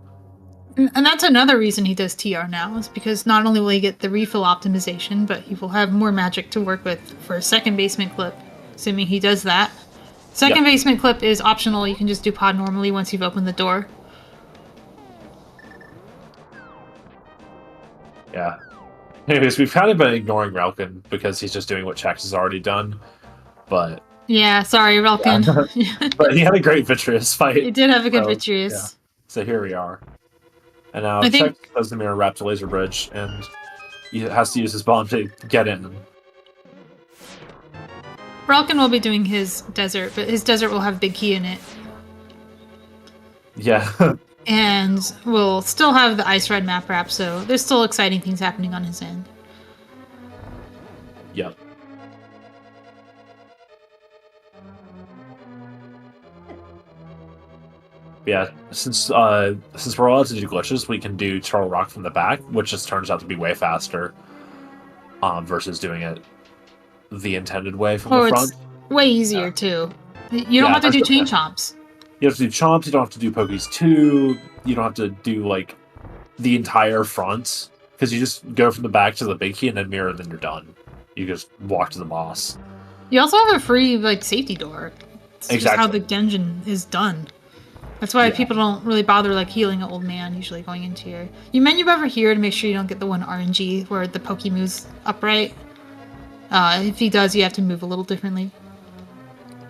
And that's another reason he does TR now, is because not only will he get the refill optimization, but he will have more magic to work with for a second basement clip, assuming he does that. Second basement clip is optional. You can just do pod normally once you've opened the door. Yeah. Anyways, we've kind of been ignoring Relkin because he's just doing what Chex has already done. But yeah, sorry, Relkin. Yeah. But he had a great Vitreous fight. He did have a good Vitreous. Yeah. So here we are. And now Chex does the mirror wrap to Laser Bridge, and he has to use his bomb to get in. Relkin will be doing his desert, but his desert will have Big Key in it. Yeah. And we'll still have the Ice Ride map wrap, so there's still exciting things happening on his end. Yep. Yeah, since we're allowed to do glitches, we can do Turtle Rock from the back, which just turns out to be way faster versus doing it the intended way from the front. It's way easier, too. You don't have to do chain chomps. You have to do chomps, you don't have to do Pokies 2, you don't have to do, like, the entire front, because you just go from the back to the big key and then mirror, and then you're done. You just walk to the boss. You also have a free, like, safety door. It's just how the dungeon is done. That's why people don't really bother, like, healing an old man, usually going into here. You menu over here to make sure you don't get the one RNG where the Poke moves upright. If he does, you have to move a little differently.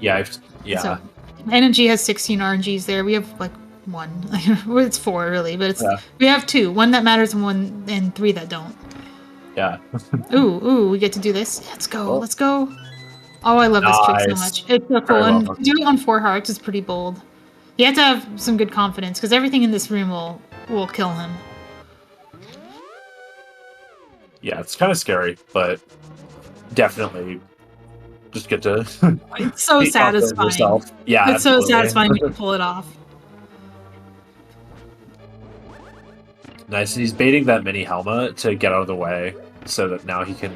Yeah. So, NMG has 16 RNGs there. We have, like, 1. It's 4, really, but we have 2. 1 that matters and 3 that don't. Yeah. ooh, we get to do this. Let's go, let's go. Oh, I love this trick so much. It's so cool. And to do it on 4 hearts is pretty bold. You have to have some good confidence, because everything in this room will kill him. Yeah, it's kind of scary, but definitely just get to... It's so satisfying. Yeah, it's so satisfying when you can pull it off. Nice. He's baiting that mini Helma to get out of the way, so that now he can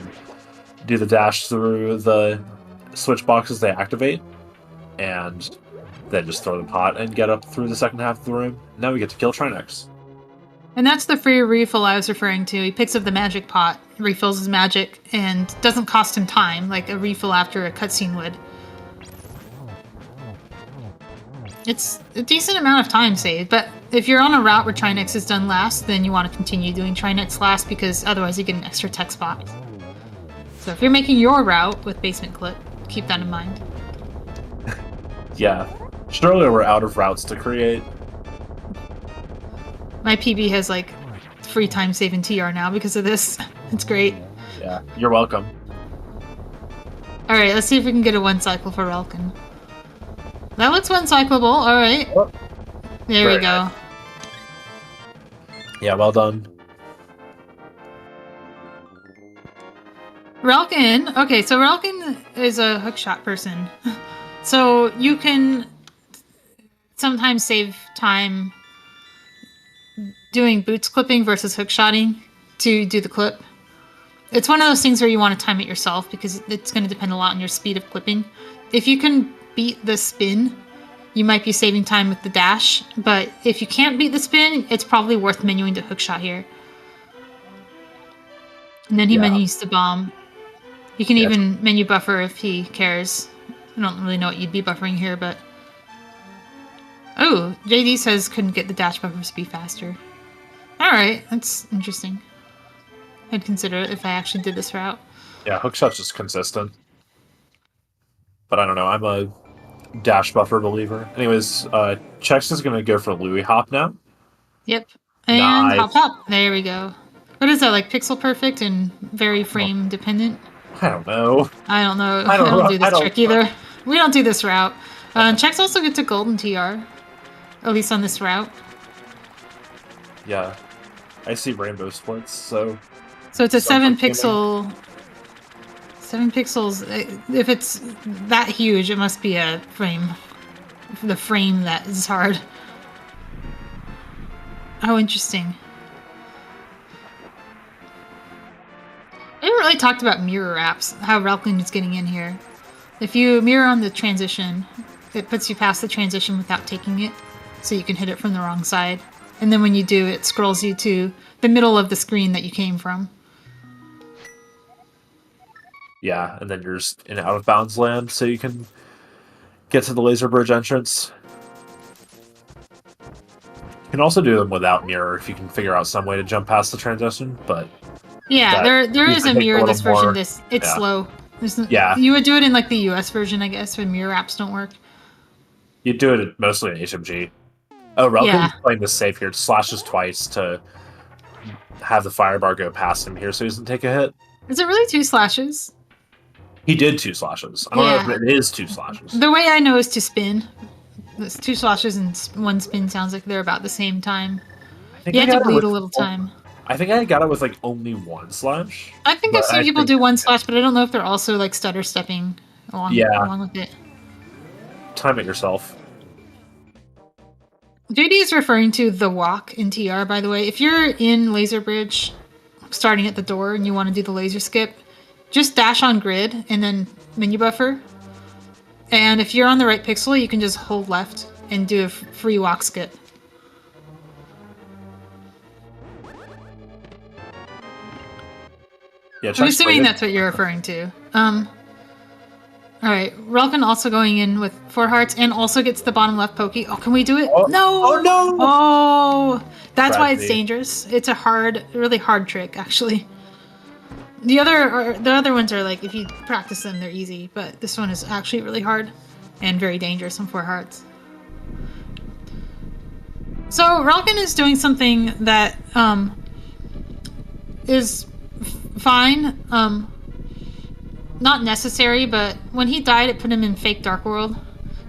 do the dash through the switch boxes they activate, and then just throw the pot and get up through the second half of the room. Now we get to kill Trinex. And that's the free refill I was referring to. He picks up the magic pot, refills his magic, and doesn't cost him time, like a refill after a cutscene would. It's a decent amount of time saved, but if you're on a route where Trinex is done last, then you want to continue doing Trinex last because otherwise you get an extra text box. So if you're making your route with Basement Clip, keep that in mind. Yeah. Surely we're out of routes to create. My PB has like free time saving TR now because of this. It's great. Yeah, you're welcome. Alright, let's see if we can get a one cycle for Relkin. That looks one cyclable, alright. Oh. There we go. Nice. Yeah, well done. Relkin, okay, so Relkin is a hookshot person. So you can sometimes save time doing boots clipping versus hookshotting to do the clip. It's one of those things where you want to time it yourself because it's going to depend a lot on your speed of clipping. If you can beat the spin, you might be saving time with the dash, but if you can't beat the spin, it's probably worth menuing to hookshot here. And then he menus the bomb. You can even menu buffer if he cares. I don't really know what you'd be buffering here, but... Oh, JD says couldn't get the dash buffers to be faster. Alright, that's interesting. I'd consider it if I actually did this route. Yeah, hookshot's just consistent. But I don't know, I'm a dash buffer believer. Anyways, Chex is gonna go for Louis Hop now. Yep. And Nice. hop hop. There we go. What is that, like pixel perfect and very frame dependent? I don't know. I don't know. I don't do this trick either. We don't do this route. Chex also gets a golden TR. At least on this route. Yeah. I see rainbow splits, so... So it's a Some 7 pixel... 7 pixels. If it's that huge, it must be a frame. The frame that is hard. Oh, interesting. I haven't really talked about mirror apps, how Relkin is getting in here. If you mirror on the transition, it puts you past the transition without taking it, so you can hit it from the wrong side. And then when you do, it scrolls you to the middle of the screen that you came from. Yeah, and then you're just in out of bounds land, so you can get to the laser bridge entrance. You can also do them without mirror if you can figure out some way to jump past the transition, but... Yeah, there is a mirrorless version. It's slow. Yeah. You would do it in like the US version, I guess, when mirror apps don't work. You do it mostly in HMG. Oh, Relkin's playing this safe here. Slashes twice to have the fire bar go past him here so he doesn't take a hit. Is it really 2 slashes? He did 2 slashes. I don't know if it is 2 slashes. The way I know is to spin. It's 2 slashes and 1 spin sounds like they're about the same time. You have to bleed a little time. I think I got it with like only 1 slash. I think I've seen people do 1 slash, but I don't know if they're also like stutter stepping along with it. Time it yourself. JD is referring to the walk in TR, by the way. If you're in Laser Bridge, starting at the door, and you want to do the laser skip, just dash on grid and then menu buffer. And if you're on the right pixel, you can just hold left and do a free walk skip. Yeah, I'm assuming that's what you're referring to. Alright, Relkin also going in with 4 hearts and also gets the bottom left pokey. Oh, can we do it? Oh. No! Oh, no! Oh! That's why it's Tragedy. dangerous. It's a really hard trick, actually. The other ones are like, if you practice them, they're easy, but this one is actually really hard and very dangerous on 4 hearts. So, Relkin is doing something that is fine. Not necessary, but when he died, it put him in fake Dark World,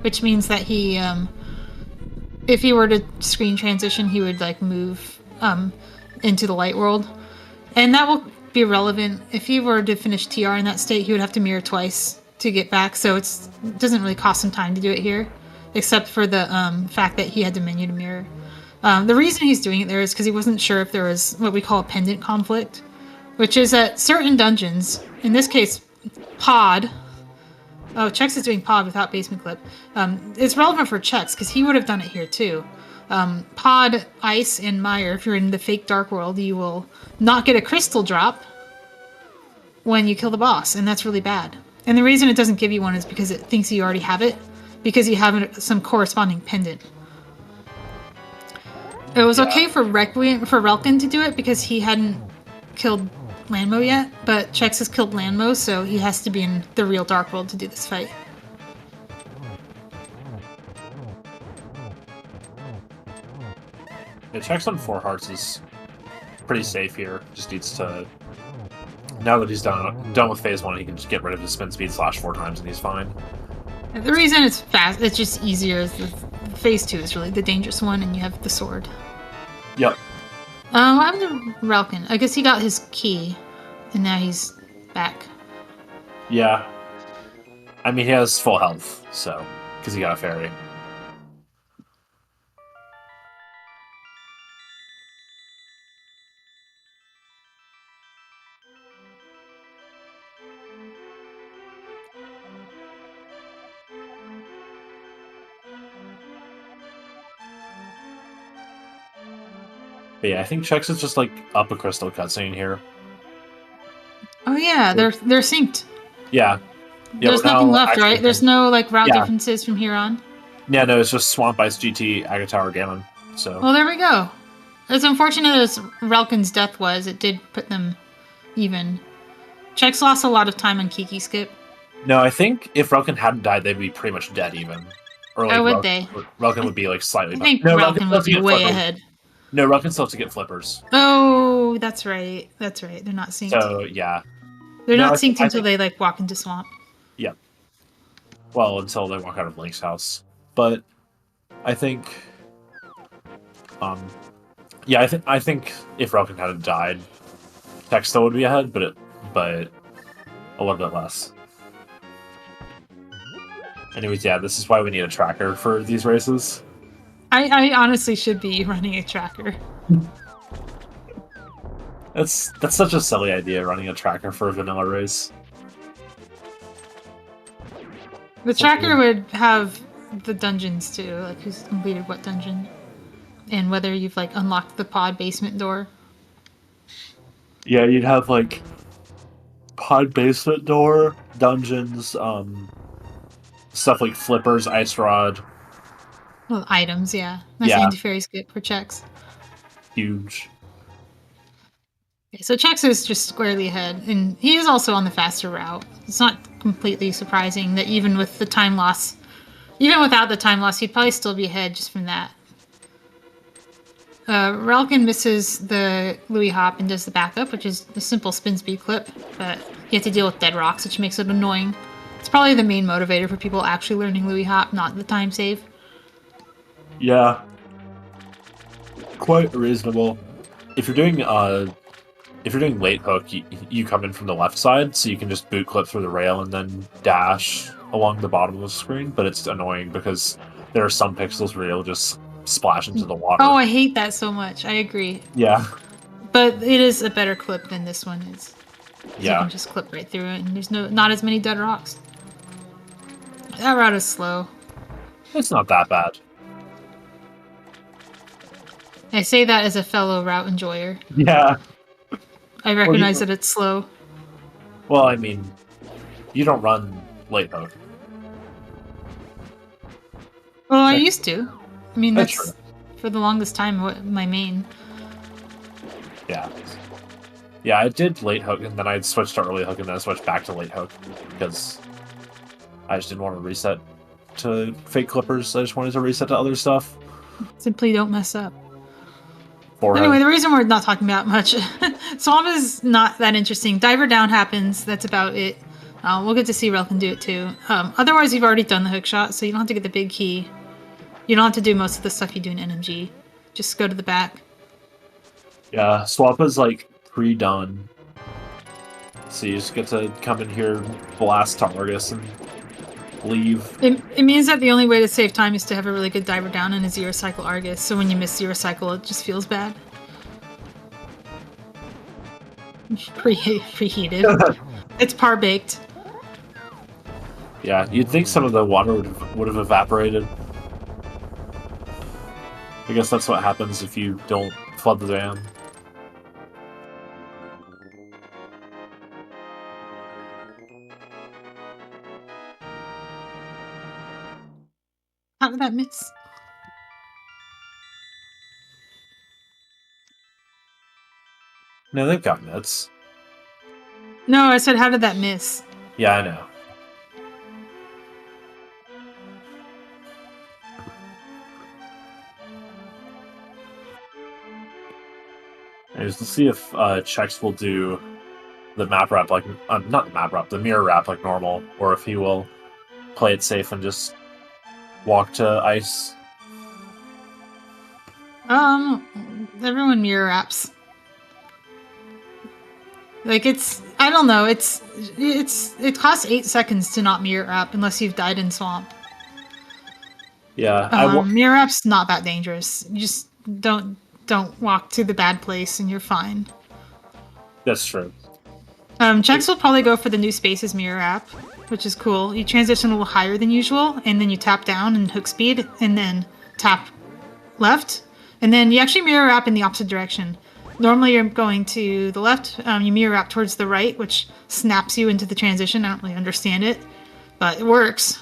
which means that he, if he were to screen transition, he would like move into the light world, and that will be relevant. If he were to finish TR in that state, he would have to mirror twice to get back, so it doesn't really cost him time to do it here, except for the fact that he had to menu to mirror. The reason he's doing it there is because he wasn't sure if there was what we call a pendant conflict, which is at certain dungeons, in this case Pod, Oh, Chex is doing pod without basement clip. It's relevant for Chex because he would have done it here too. Pod, Ice, and Mire, if you're in the fake Dark World, you will not get a crystal drop when you kill the boss, and that's really bad. And the reason it doesn't give you one is because it thinks you already have it, because you have some corresponding pendant. It was okay for Relkin to do it because he hadn't killed Landmo yet, but Chex has killed Landmo, so he has to be in the real Dark World to do this fight. Yeah, Chex on 4 hearts is pretty safe here. Just needs to... Now that he's done with phase 1, he can just get rid of his spin speed slash 4 times and he's fine. The reason it's fast, it's just easier, is the phase 2 is really the dangerous one, and you have the sword. Yep. What happened to Relkin? I guess he got his key, and now he's back. Yeah. I mean, he has full health, so... Because he got a fairy. But yeah, I think Chex is just like up a crystal cutscene here. Oh yeah, they're synced. Yeah. There's nothing left, right? There's no like route differences from here on. Yeah, no, it's just Swamp Ice, GT, Agatar, Gammon. So. Well, there we go. As unfortunate as Relkin's death was, it did put them even. Chex lost a lot of time on Kiki skip. No, I think if Relkin hadn't died, they'd be pretty much dead even. Or like, oh, would they? Relkin would be like slightly. I think Relkin would be way ahead. No, Relkin still has to get flippers. Oh, that's right. That's right. They're not synced. So yeah, they're not synced until they like walk into swamp. Yeah. Well, until they walk out of Link's house. But I think, yeah, I think if Relkin hadn't died, Chex still would be ahead, but a little bit less. Anyways, yeah, this is why we need a tracker for these races. I honestly should be running a tracker. That's such a silly idea, running a tracker for a vanilla race. The tracker would have the dungeons too, like who's completed what dungeon, and whether you've like unlocked the pod basement door. Yeah, you'd have like pod basement door, dungeons, stuff like flippers, ice rod. Well, items, yeah. That's anti-fairy skip for Chex. Huge. Okay, so Chex is just squarely ahead, and he is also on the faster route. It's not completely surprising that even with the time loss, even without the time loss, he'd probably still be ahead just from that. Relkin misses the Louis Hop and does the backup, which is a simple spin speed clip, but you have to deal with dead rocks, which makes it annoying. It's probably the main motivator for people actually learning Louis Hop, not the time save. Yeah. Quite reasonable. If you're doing late hook, you come in from the left side, so you can just boot clip through the rail and then dash along the bottom of the screen, but it's annoying because there are some pixels where you'll just splash into the water. Oh, I hate that so much. I agree. Yeah. But it is a better clip than this one is. Yeah. You can just clip right through it, and there's not as many dead rocks. That route is slow. It's not that bad. I say that as a fellow route enjoyer. Yeah. I recognize that it's slow. Well, I mean, you don't run late hook. Well, I used to. I mean, that's true. For the longest time my main. Yeah. Yeah, I did late hook, and then I switched to early hook, and then I switched back to late hook, because I just didn't want to reset to fake clippers. I just wanted to reset to other stuff. Simply don't mess up. Forehead. Anyway, the reason we're not talking about much, Swamp is not that interesting. Diver down happens, that's about it. We'll get to see Relkin do it too. Otherwise, you've already done the hook shot, so you don't have to get the big key. You don't have to do most of the stuff you do in NMG. Just go to the back. Yeah, Swamp is like pre-done. So you just get to come in here, blast Targus, and leave. It means that the only way to save time is to have a really good diver down and a zero cycle Argus, so when you miss zero cycle, it just feels bad. Preheated. It's par baked. Yeah, you'd think some of the water would have evaporated. I guess that's what happens if you don't flood the dam. How did that miss? No, they've got nets. No, I said, how did that miss? Yeah, I know. Anyways, let's see if Chex will do the map wrap like not the map wrap, the mirror wrap like normal, or if he will play it safe and just walk to ice. Everyone mirror wraps. Like I don't know, it costs 8 seconds to not mirror wrap unless you've died in swamp. Yeah, mirror wrap's not that dangerous. You just don't walk to the bad place and you're fine. That's true. Chex will probably go for the new Spaces mirror wrap, which is cool. You transition a little higher than usual, and then you tap down and hook speed, and then tap left, and then you actually mirror wrap in the opposite direction. Normally you're going to the left, you mirror wrap towards the right, which snaps you into the transition. I don't really understand it, but it works.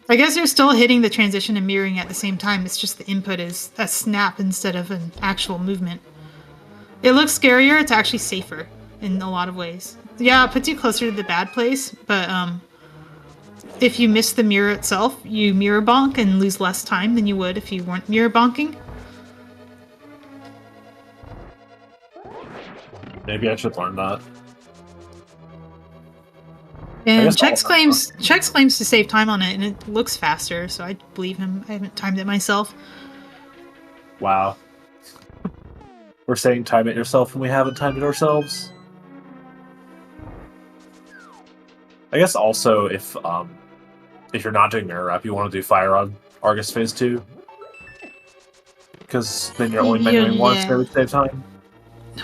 I guess you're still hitting the transition and mirroring at the same time. It's just the input is a snap instead of an actual movement. It looks scarier, it's actually safer in a lot of ways. Yeah, it puts you closer to the bad place, but if you miss the mirror itself, you mirror bonk and lose less time than you would if you weren't mirror bonking. Maybe I should learn that. And Chex claims to save time on it, and it looks faster, so I believe him. I haven't timed it myself. Wow. We're saying time it yourself when we haven't timed it ourselves. I guess also if you're not doing mirror wrap, you want to do fire on Argus Phase 2. Because then you're only measuring once every save time.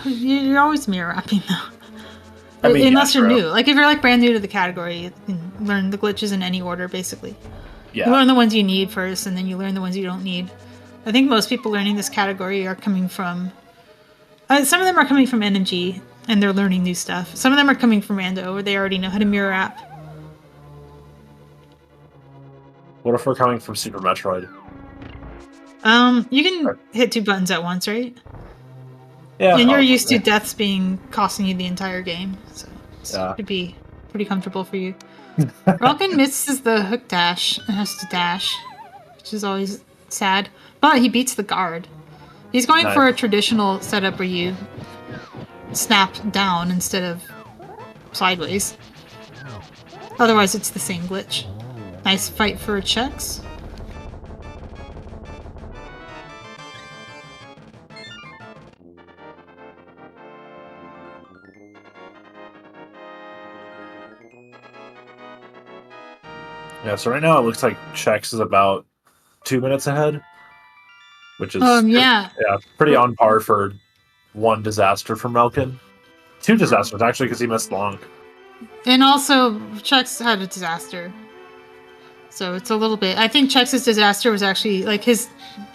You're always mirror wrapping though. I mean, unless you're new. Like if you're like brand new to the category, you can learn the glitches in any order basically. Yeah. You learn the ones you need first, and then you learn the ones you don't need. I think most people learning this category are coming from... some of them are coming from RMG, and they're learning new stuff. Some of them are coming from Rando, where they already know how to mirror wrap. What if we're coming from Super Metroid? You can hit 2 buttons at once, right? Yeah. And you're used to deaths costing you the entire game, so it should be pretty comfortable for you. Relkin misses the hook dash and has to dash, which is always sad. But he beats the guard. He's going for a traditional setup where you snap down instead of sideways. Otherwise, it's the same glitch. Nice fight for Chex. Yeah, so right now it looks like Chex is about 2 minutes ahead, which is pretty on par for one disaster from Relkin. 2 disasters actually, because he missed long. And also, Chex had a disaster, so it's a little bit. I think Chex's disaster was actually like his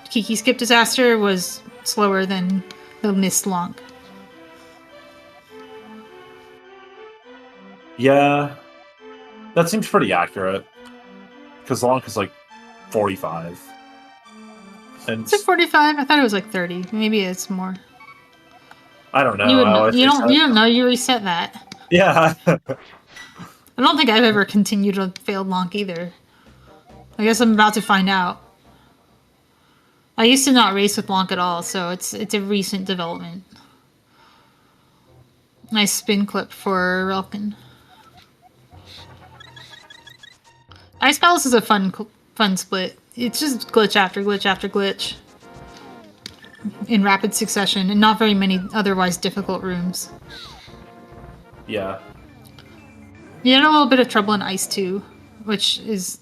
Kiki skip disaster was slower than the missed long. Yeah, that seems pretty accurate. Because long is like 45. And is it 45? I thought it was like 30. Maybe it's more. I don't know. You don't know. You reset that. Yeah. I don't think I've ever continued a failed lonk either. I guess I'm about to find out. I used to not race with lonk at all, so it's a recent development. Nice spin clip for Relkin. Ice Palace is a fun split. It's just glitch after glitch after glitch in rapid succession, and not very many otherwise difficult rooms. Yeah. You had a little bit of trouble in Ice 2, which is...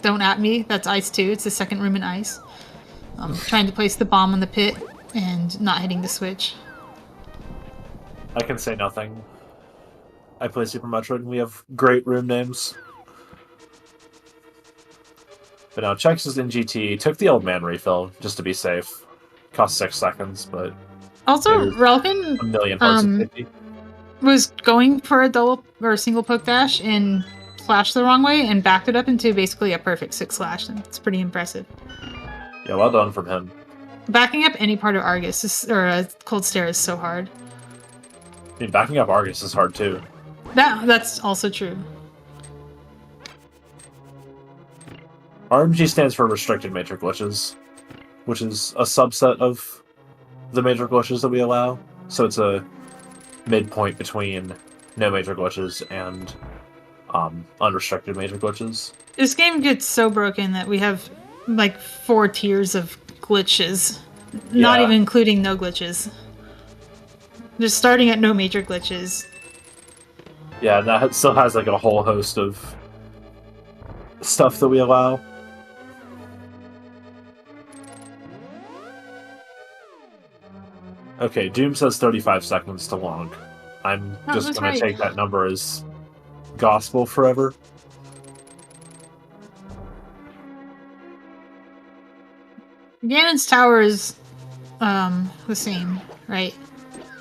Don't at me, that's Ice 2. It's the second room in Ice. Trying to place the bomb on the pit and not hitting the switch. I can say nothing. I play Super Metroid and we have great room names. But now Chex is in GT, took the old man refill just to be safe. Cost 6 seconds, but Also, there's Relkin a million parts of safety. was going for a double or a single poke dash and flashed the wrong way and backed it up into basically a perfect 6 slash. It's pretty impressive. Yeah, well done from him. Backing up any part of Argus or Cold Stare is so hard. I mean, backing up Argus is hard too. That's also true. RMG stands for Restricted Major Glitches, which is a subset of the major glitches that we allow. So it's a midpoint between no major glitches and unrestricted major glitches. This game gets so broken that we have like 4 tiers of glitches, not even including no glitches. Just starting at no major glitches. Yeah, and that still has like a whole host of stuff that we allow. Okay, Doom says 35 seconds to long. I'm just going to take that number as gospel forever. Ganon's tower is the same, right?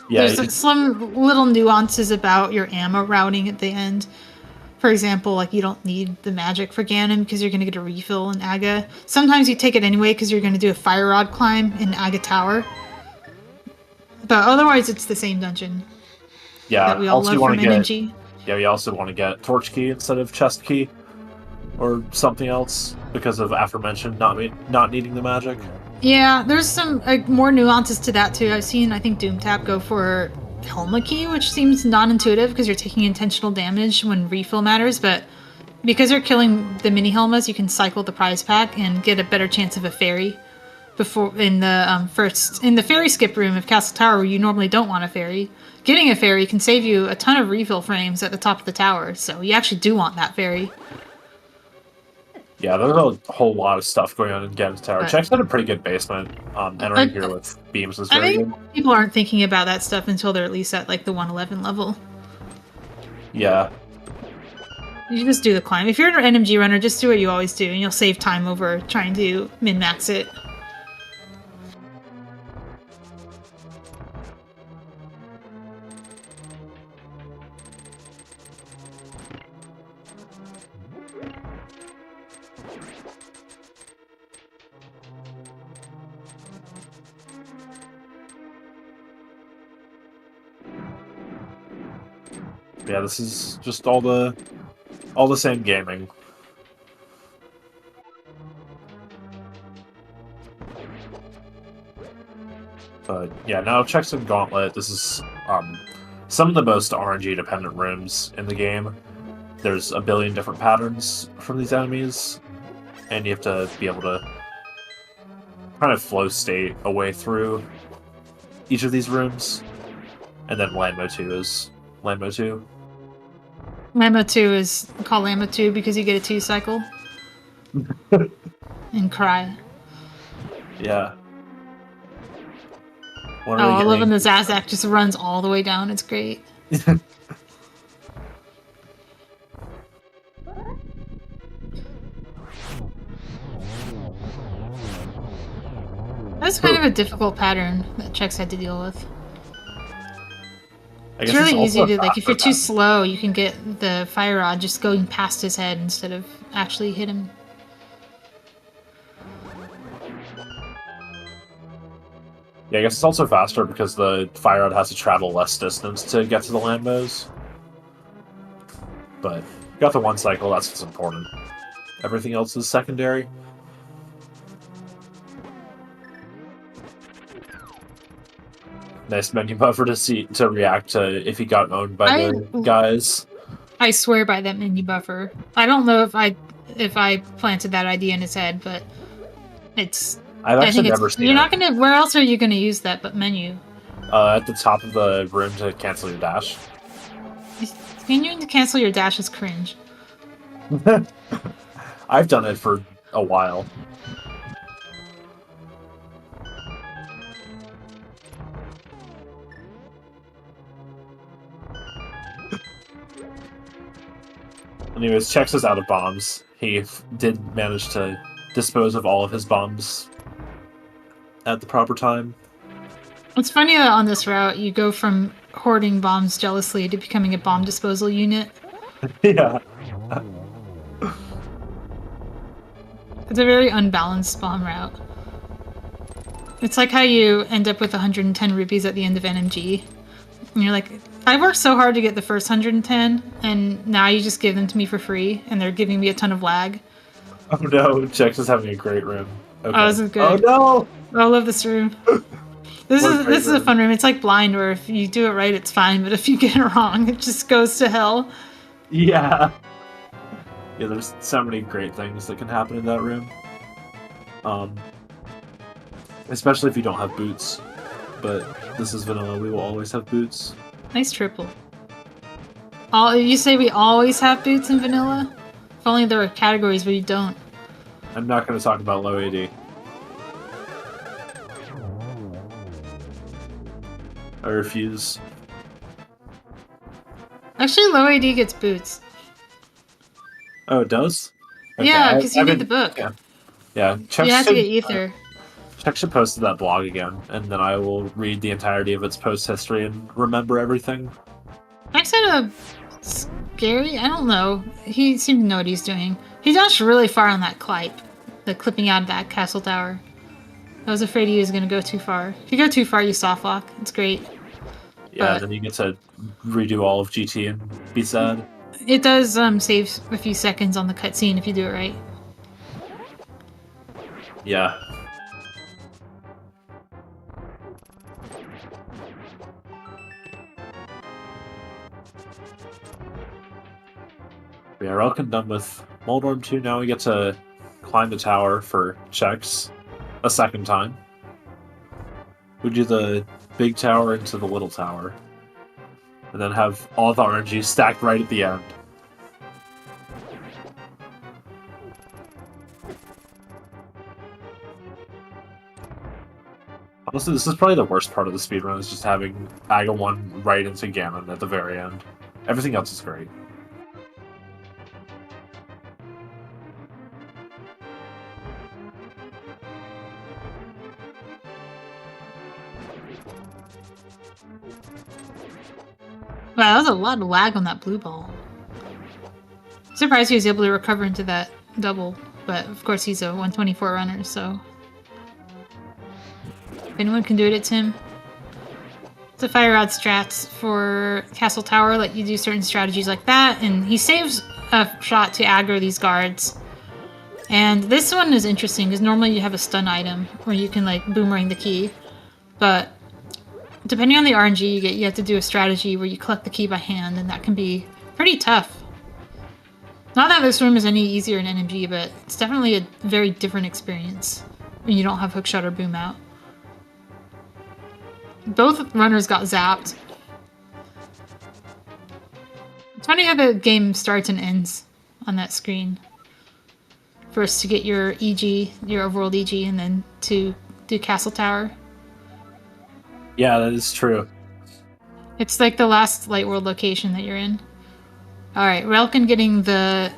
Yeah, There's some little nuances about your ammo routing at the end. For example, like you don't need the magic for Ganon because you're going to get a refill in Aga. Sometimes you take it anyway because you're going to do a fire rod climb in Aga Tower. But otherwise, it's the same dungeon. Yeah, that we all love from RMG. Yeah, we also want to get Torch Key instead of Chest Key, or something else because of aforementioned not needing the magic. Yeah, there's some more nuances to that too. I've seen, I think, Doomtap go for Helma Key, which seems non-intuitive because you're taking intentional damage when refill matters, but because you're killing the mini Helmas, you can cycle the prize pack and get a better chance of a fairy. Before in the fairy skip room of Castle Tower, where you normally don't want a fairy, getting a fairy can save you a ton of refill frames at the top of the tower. So you actually do want that fairy. Yeah, there's a whole lot of stuff going on in Ganon's Tower. Chex had a pretty good basement. Entering here with beams is very good. People aren't thinking about that stuff until they're at least at like the 111 level. Yeah. You just do the climb. If you're an NMG runner, just do what you always do, and you'll save time over trying to min-max it. Yeah, this is just all the same gaming. But yeah, now Chex and Gauntlet. This is some of the most RNG dependent rooms in the game. There's a billion different patterns from these enemies, and you have to be able to kind of flow state a way through each of these rooms. And then Landmo 2 is Landmo 2. Landmo 2 is called Landmo 2 because you get a 2 cycle. And cry. Yeah. I love when the Zazak just runs all the way down. It's great. That's kind of a difficult pattern that Chex had to deal with. It's really easy to, like, if you're too slow, you can get the fire rod just going past his head instead of actually hit him. Yeah, I guess it's also faster because the fire rod has to travel less distance to get to the landmos. But you got the 1 cycle, that's what's important. Everything else is secondary. Nice menu buffer to react to if he got owned by the guys. I swear by that menu buffer. I don't know if I planted that idea in his head, but it's. I've actually never seen it. You're not gonna. Where else are you gonna use that but menu? At the top of the room to cancel your dash. Continuing to cancel your dash is cringe. I've done it for a while. Anyways, Chex is out of bombs. He did manage to dispose of all of his bombs at the proper time. It's funny that on this route, you go from hoarding bombs jealously to becoming a bomb disposal unit. Yeah. It's a very unbalanced bomb route. It's like how you end up with 110 rupees at the end of RMG. And you're like, I worked so hard to get the first 110, and now you just give them to me for free, and they're giving me a ton of lag. Oh no, Chex is having a great room. Okay. Oh, this is good. Oh no! I love this room. This is a fun room. It's like Blind, where if you do it right, it's fine, but if you get it wrong, it just goes to hell. Yeah. Yeah, there's so many great things that can happen in that room. Especially if you don't have boots. But this is vanilla, we will always have boots. Nice triple. You say we always have boots in vanilla? If only there were categories where you don't. I'm not going to talk about low AD. I refuse. Actually, low AD gets boots. Oh, it does? Okay, Yeah, because you need the book. Yeah. You have to get ether. Chex should post that blog again, and then I will read the entirety of its post history and remember everything. Chex kind of scary. I don't know. He seemed to know what he's doing. He dashed really far on that clip, the clipping out of that castle tower. I was afraid he was going to go too far. If you go too far, you soft lock. It's great. Yeah, But then you get to redo all of GT and be sad. it does save a few seconds on the cutscene if you do it right. Yeah. We are Relkin done with Moldorm 2. Now we get to climb the tower for Chex a second time. We do the big tower into the little tower. And then have all the RNG stacked right at the end. Honestly, this is probably the worst part of the speedrun, is just having Aga 1 right into Ganon at the very end. Everything else is great. Wow, that was a lot of lag on that blue ball. Surprised he was able to recover into that double, but of course he's a 124 runner, so... If anyone can do it, it's him. It's a fire rod strats for Castle Tower, let you do certain strategies like that, and he saves a shot to aggro these guards. And this one is interesting, because normally you have a stun item, where you can like boomerang the key, but depending on the RNG you get, you have to do a strategy where you collect the key by hand, and that can be pretty tough. Not that this room is any easier in NMG, but it's definitely a very different experience when you don't have hookshot or boom out. Both runners got zapped. It's funny how the game starts and ends on that screen. First to get your EG, your overworld EG, and then to do Castle Tower. Yeah, that is true. It's like the last Light World location that you're in. Alright, Relkin getting the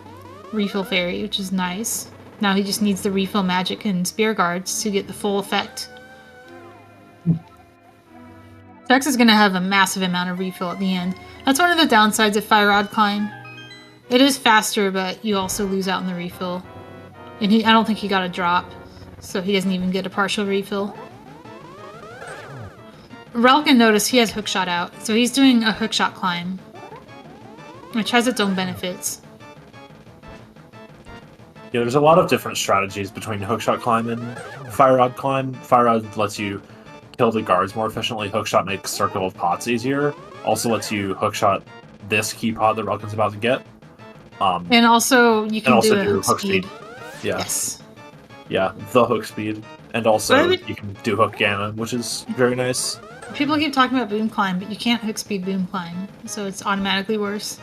refill fairy, which is nice. Now he just needs the refill magic and spear guards to get the full effect. Chex is going to have a massive amount of refill at the end. That's one of the downsides of Fire Rod Climb. It is faster, but you also lose out on the refill. And I don't think he got a drop, so he doesn't even get a partial refill. Relkin noticed he has hookshot out, so he's doing a hookshot climb, which has its own benefits. Yeah, there's a lot of different strategies between hookshot climb and fire rod climb. Fire rod lets you kill the guards more efficiently. Hookshot makes circle of pots easier. Also lets you hookshot this key pod that Relkin's about to get. And also you can also do a hook speed. Yeah. Yes. Yeah, the hook speed. And also But you can do hook Ganon, which is very nice. People keep talking about boom climb, but you can't hook speed boom climb, so it's automatically worse.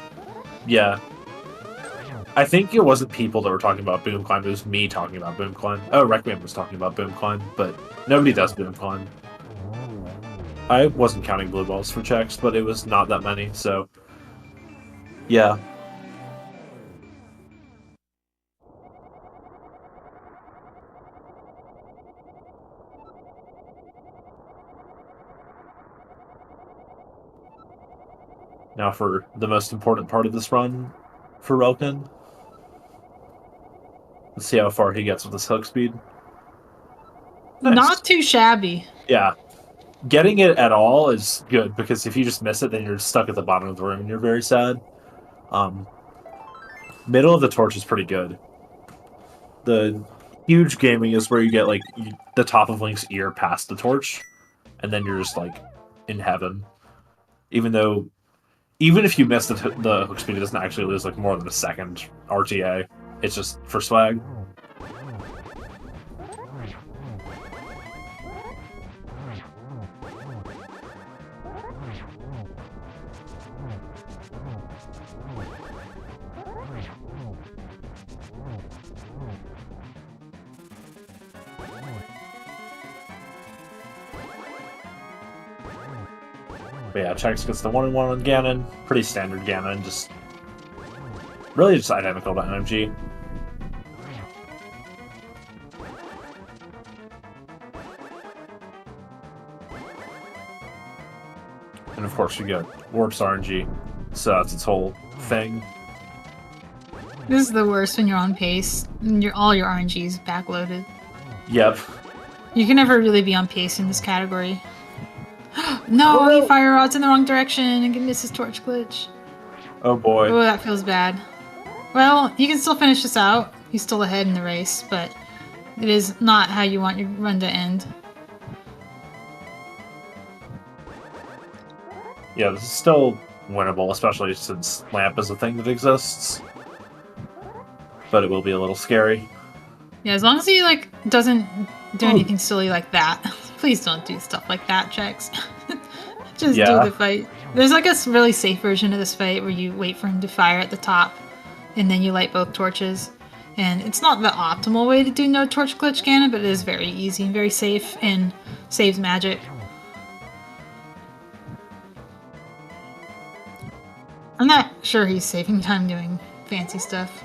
Yeah. I think it wasn't people that were talking about boom climb, it was me talking about boom climb. Oh, Requiem was talking about boom climb, but nobody does boom climb. I wasn't counting blue balls for Chex, but it was not that many, so... Yeah. Now for the most important part of this run for Relkin. Let's see how far he gets with his hook speed. Nice. Not too shabby. Yeah. Getting it at all is good, because if you just miss it, then you're stuck at the bottom of the room and you're very sad. Middle of the torch is pretty good. The huge gaming is where you get like the top of Link's ear past the torch, and then you're just like in heaven. Even if you miss the hook speed, it doesn't actually lose like more than a second RTA. It's just for swag. But yeah, Chex gets the 1-1 on Ganon. Pretty standard Ganon, just really just identical to RMG. And of course, you get Warp's RNG, so that's its whole thing. This is the worst when you're on pace and all your RNG is backloaded. Yep. You can never really be on pace in this category. No, he fire rods in the wrong direction and misses torch glitch. Oh boy. Oh, that feels bad. Well, you can still finish this out. He's still ahead in the race, but it is not how you want your run to end. Yeah, this is still winnable, especially since Lamp is a thing that exists. But it will be a little scary. Yeah, as long as he like doesn't do anything silly like that. Please don't do stuff like that, Chex. Just do the fight. There's like a really safe version of this fight where you wait for him to fire at the top, and then you light both torches. And it's not the optimal way to do no torch glitch Ganon, but it is very easy and very safe and saves magic. I'm not sure he's saving time doing fancy stuff.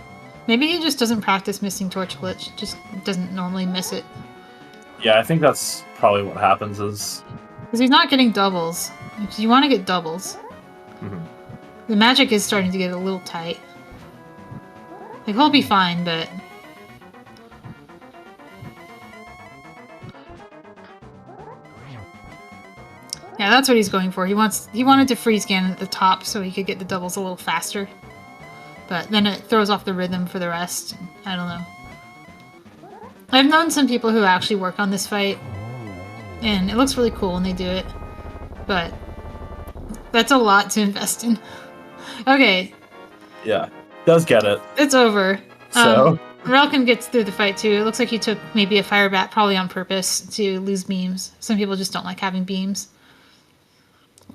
Maybe he just doesn't practice missing torch glitch, just doesn't normally miss it. Yeah, I think that's probably what happens is... Because he's not getting doubles. You want to get doubles. Mm-hmm. The magic is starting to get a little tight. Like, he'll be fine, but... Yeah, that's what he's going for. He wanted to freeze Ganon at the top so he could get the doubles a little faster. But then it throws off the rhythm for the rest. I don't know. I've known some people who actually work on this fight, and it looks really cool when they do it. But that's a lot to invest in. Okay. Yeah, does get it. It's over. So... Relkin gets through the fight too. It looks like he took maybe a fire bat, probably on purpose, to lose beams. Some people just don't like having beams.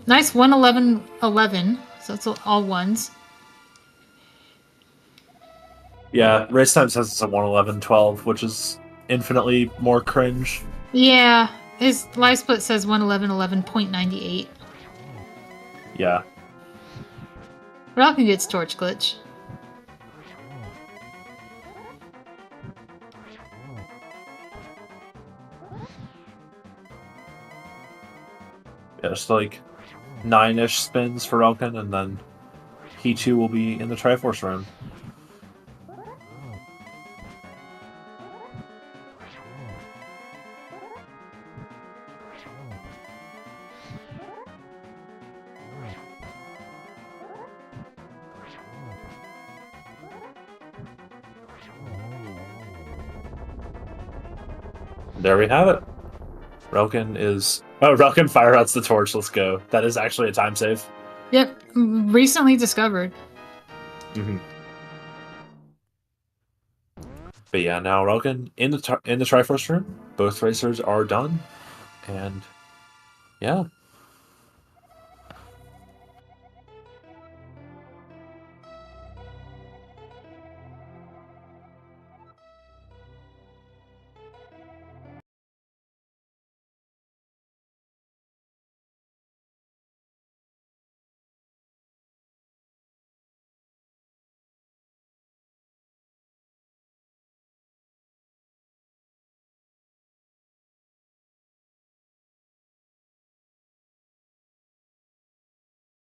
Nice 111-11, so that's all ones. Yeah, race time says it's a 111-12, which is infinitely more cringe. Yeah, his live split says 111-11.98. Yeah. Relkin gets torch glitch. Yeah, just like 9-ish spins for Relkin, and then he too will be in the Triforce room. There we have it. Relkin is... Oh, Relkin fire outs the torch. Let's go. That is actually a time save. Yep, recently discovered. Mm-hmm. But yeah, now Relkin in the Triforce room. Both racers are done, and yeah.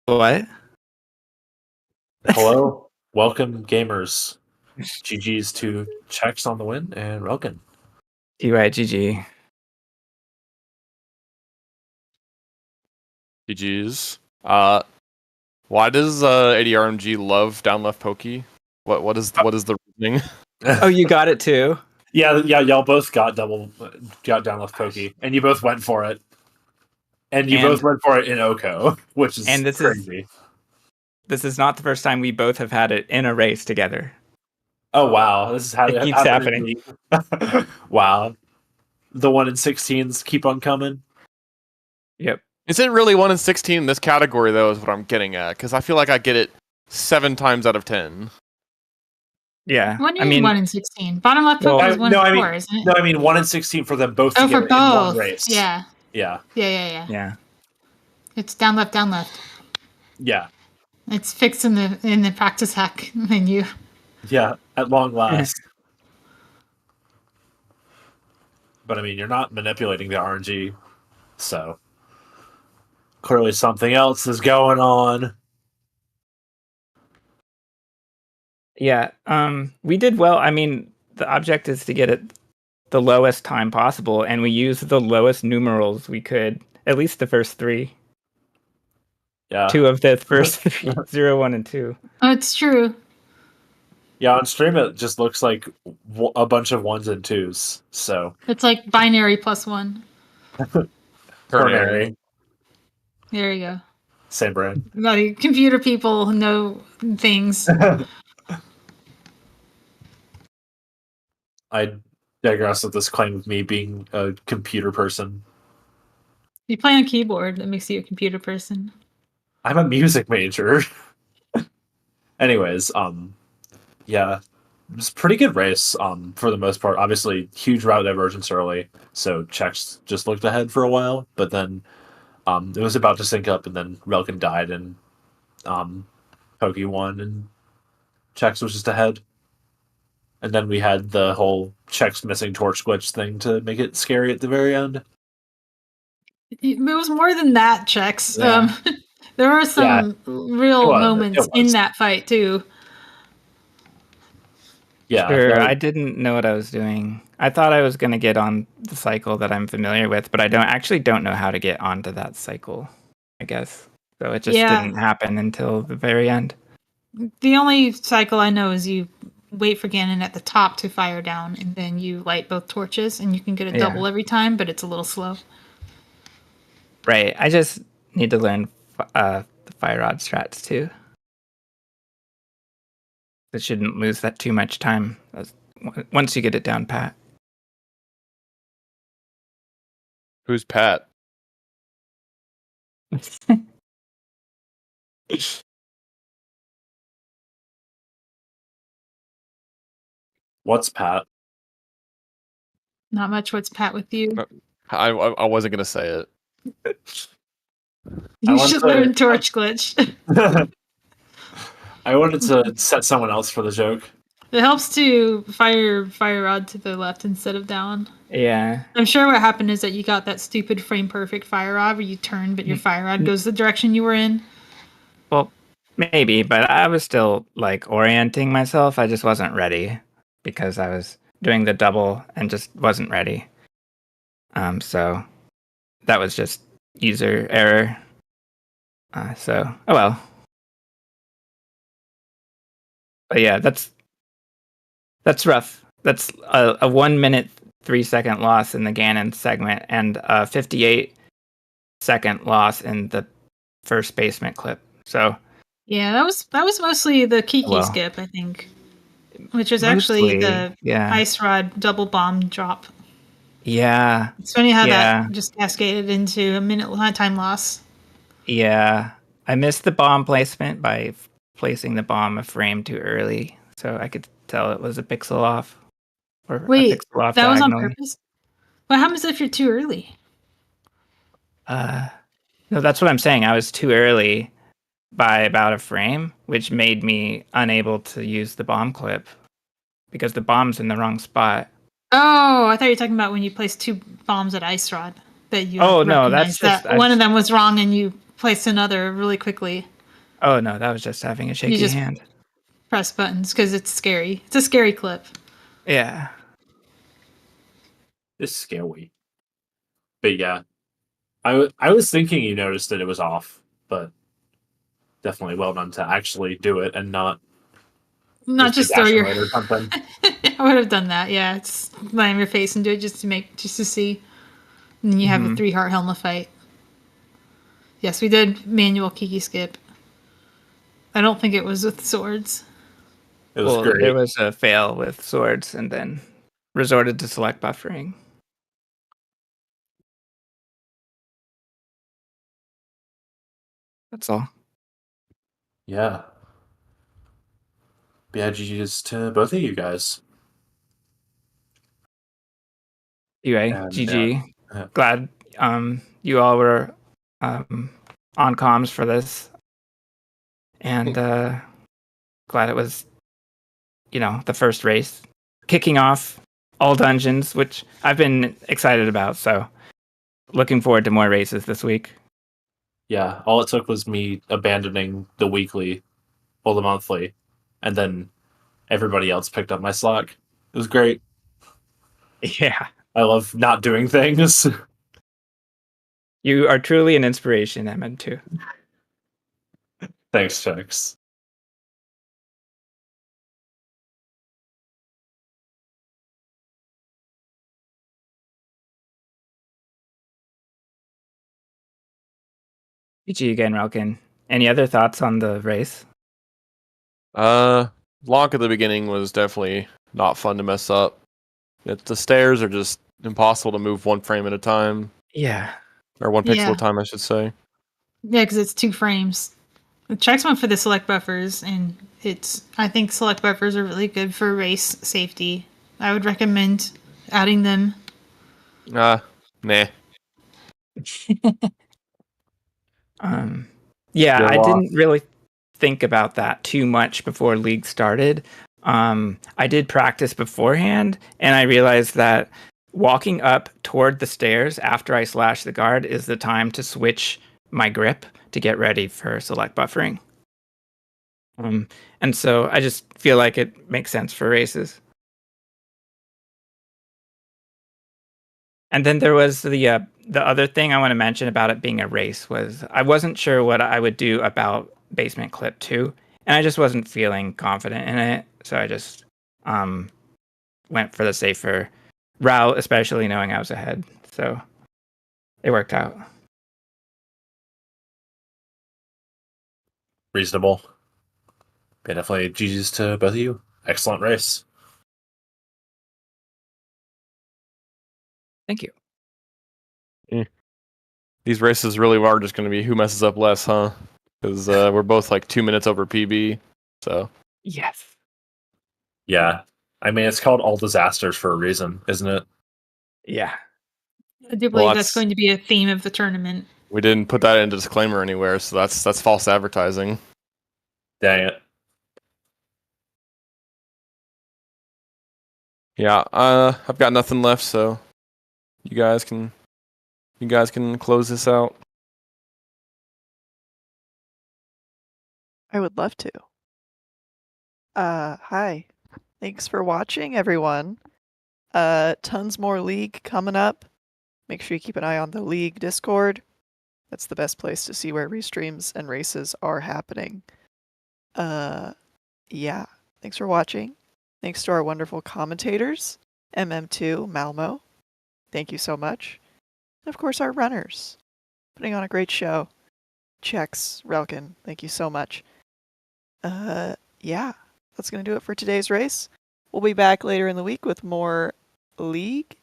What? Hello, welcome gamers. GG's to Chex on the win and Relkin. You right, GG. GG's. Why does ADRMG love down left pokey? What is the reasoning? Oh, you got it too? Yeah, y'all both got down left pokey, and you both went for it. And you both went for it in Oko, which is crazy. This is not the first time we both have had it in a race together. Oh wow, this is how it keeps happening. Wow, the 1 in 16s keep on coming. Yep. Is it really 1 in 16 in this category though? Is what I'm getting at, because I feel like I get it 7 times out of 10. Yeah. What do you mean 1 in 16? Bottom left poke is 1 in 4, isn't it? No, I mean 1 in 16 for them both. Oh, together for both. in one race. Yeah. Yeah. Yeah. It's down left. Yeah. It's fixed in the practice hack menu. Yeah, at long last. But I mean, you're not manipulating the RNG, so clearly something else is going on. Yeah, we did well. I mean, the object is to get it the lowest time possible, and we used the lowest numerals we could, at least the first 3. Yeah. 2 of the first 3, 0, 1, and 2. Oh, it's true. Yeah, on stream it just looks like a bunch of 1s and 2s, so... It's like binary +1. Ternary. There you go. Same brand. Bloody computer people know things. I digress with this claim of me being a computer person. You play on keyboard, that makes you a computer person. I'm a music major. Anyways, yeah, it was a pretty good race, for the most part. Obviously, huge route divergence early, so Chex just looked ahead for a while, but then it was about to sync up, and then Relkin died, and Pokey won, and Chex was just ahead. And then we had the whole Chex missing torch glitch thing to make it scary at the very end. It was more than that, Chex. Yeah. There were some real moments in that fight, too. Yeah. Sure, I didn't know what I was doing. I thought I was going to get on the cycle that I'm familiar with, but I don't know how to get onto that cycle, I guess. So it just didn't happen until the very end. The only cycle I know is you wait for Ganon at the top to fire down, and then you light both torches, and you can get a double every time, but it's a little slow. Right. I just need to learn the fire rod strats, too. It shouldn't lose that too much time once you get it down pat. Who's Pat? What's Pat? Not much. What's Pat with you? I wasn't gonna say it. You should learn torch glitch. I wanted to set someone else for the joke. It helps to fire rod to the left instead of down. Yeah. I'm sure what happened is that you got that stupid frame perfect fire rod where you turn, but your fire rod goes the direction you were in. Well, maybe, but I was still orienting myself. I just wasn't ready because I was doing the double and just wasn't ready. So that was just user error. Oh well. But yeah, that's rough. That's a 1 minute 3 second loss in the Ganon segment and a 58-second loss in the first basement clip. So yeah, that was mostly the Kiki skip, I think, which was actually the ice rod double bomb drop. Yeah, it's funny how that just cascaded into a minute time loss. Yeah, I missed the bomb placement by placing the bomb a frame too early, so I could tell it was a pixel off. Wait, that was on purpose? What happens if you're too early? No, that's what I'm saying. I was too early by about a frame, which made me unable to use the bomb clip because the bomb's in the wrong spot. Oh, I thought you were talking about when you placed 2 bombs at Ice Rod. That you no, that's just... one of them was wrong and you placed another really quickly. Oh no, that was just having a shaky just- hand. Press buttons because it's scary. It's a scary clip. Yeah. It's scary. But yeah, I was thinking you noticed that it was off, but definitely well done to actually do it and not Just be throw dashing your. right or something. I would have done that. Yeah, it's slam your face into it just to see. And then you have a 3-heart helmet fight. Yes, we did manual Kiki skip. I don't think it was with swords. It was Well, great. there was a fail with swords and then resorted to select buffering. That's all. Yeah. But yeah, GG's to both of you guys. Anyway, And, GG. yeah. Glad you all were on comms for this. And glad it was, the first race. Kicking off all dungeons, which I've been excited about. So looking forward to more races this week. Yeah, all it took was me abandoning the weekly or the monthly, and then everybody else picked up my slack. It was great. Yeah. I love not doing things. You are truly an inspiration, Emmett, too. Thanks, Chex. GG again, Relkin. Any other thoughts on the race? Lonk at the beginning was definitely not fun to mess up. The stairs are just impossible to move one frame at a time. Yeah. Or one pixel Yeah. at a time, I should say. Yeah, because it's 2 frames. The Chexhuman for the select buffers, and I think select buffers are really good for race safety. I would recommend adding them. Nah. Yeah, You're I lost. didn't really think about that too much before League started. I did practice beforehand, and I realized that walking up toward the stairs after I slash the guard is the time to switch my grip to get ready for select buffering. And so I just feel like it makes sense for races. And then there was the other thing I want to mention about it being a race was I wasn't sure what I would do about Basement Clip 2, and I just wasn't feeling confident in it, so I just went for the safer route, especially knowing I was ahead. So it worked out. Reasonable. Yeah, definitely GG's to both of you. Excellent race. Thank you. These races really are just going to be who messes up less, huh? Because we're both like 2 minutes over PB. So Yes. Yeah. I mean, it's called All Disasters for a reason, isn't it? Yeah. I do Well, believe that's going to be a theme of the tournament. we didn't put that in the disclaimer anywhere, so that's false advertising. Dang it. Yeah, I've got nothing left, so you guys can close this out. I would love to. Hi. Thanks for watching, everyone. Tons more League coming up. Make sure you keep an eye on the League Discord. That's the best place to see where restreams and races are happening. Yeah. Thanks for watching. Thanks to our wonderful commentators, MM2, Malmo. Thank you so much. And of course, our runners, putting on a great show. Chex, Relkin, thank you so much. Yeah, that's going to do it for today's race. We'll be back later in the week with more League.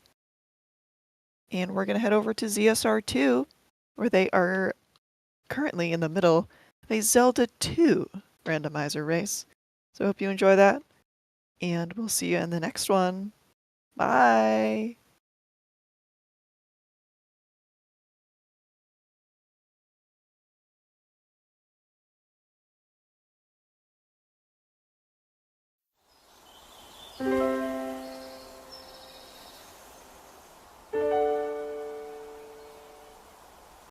And we're going to head over to ZSR2, where they are currently in the middle of a Zelda 2 randomizer race. So I hope you enjoy that. And we'll see you in the next one. Bye.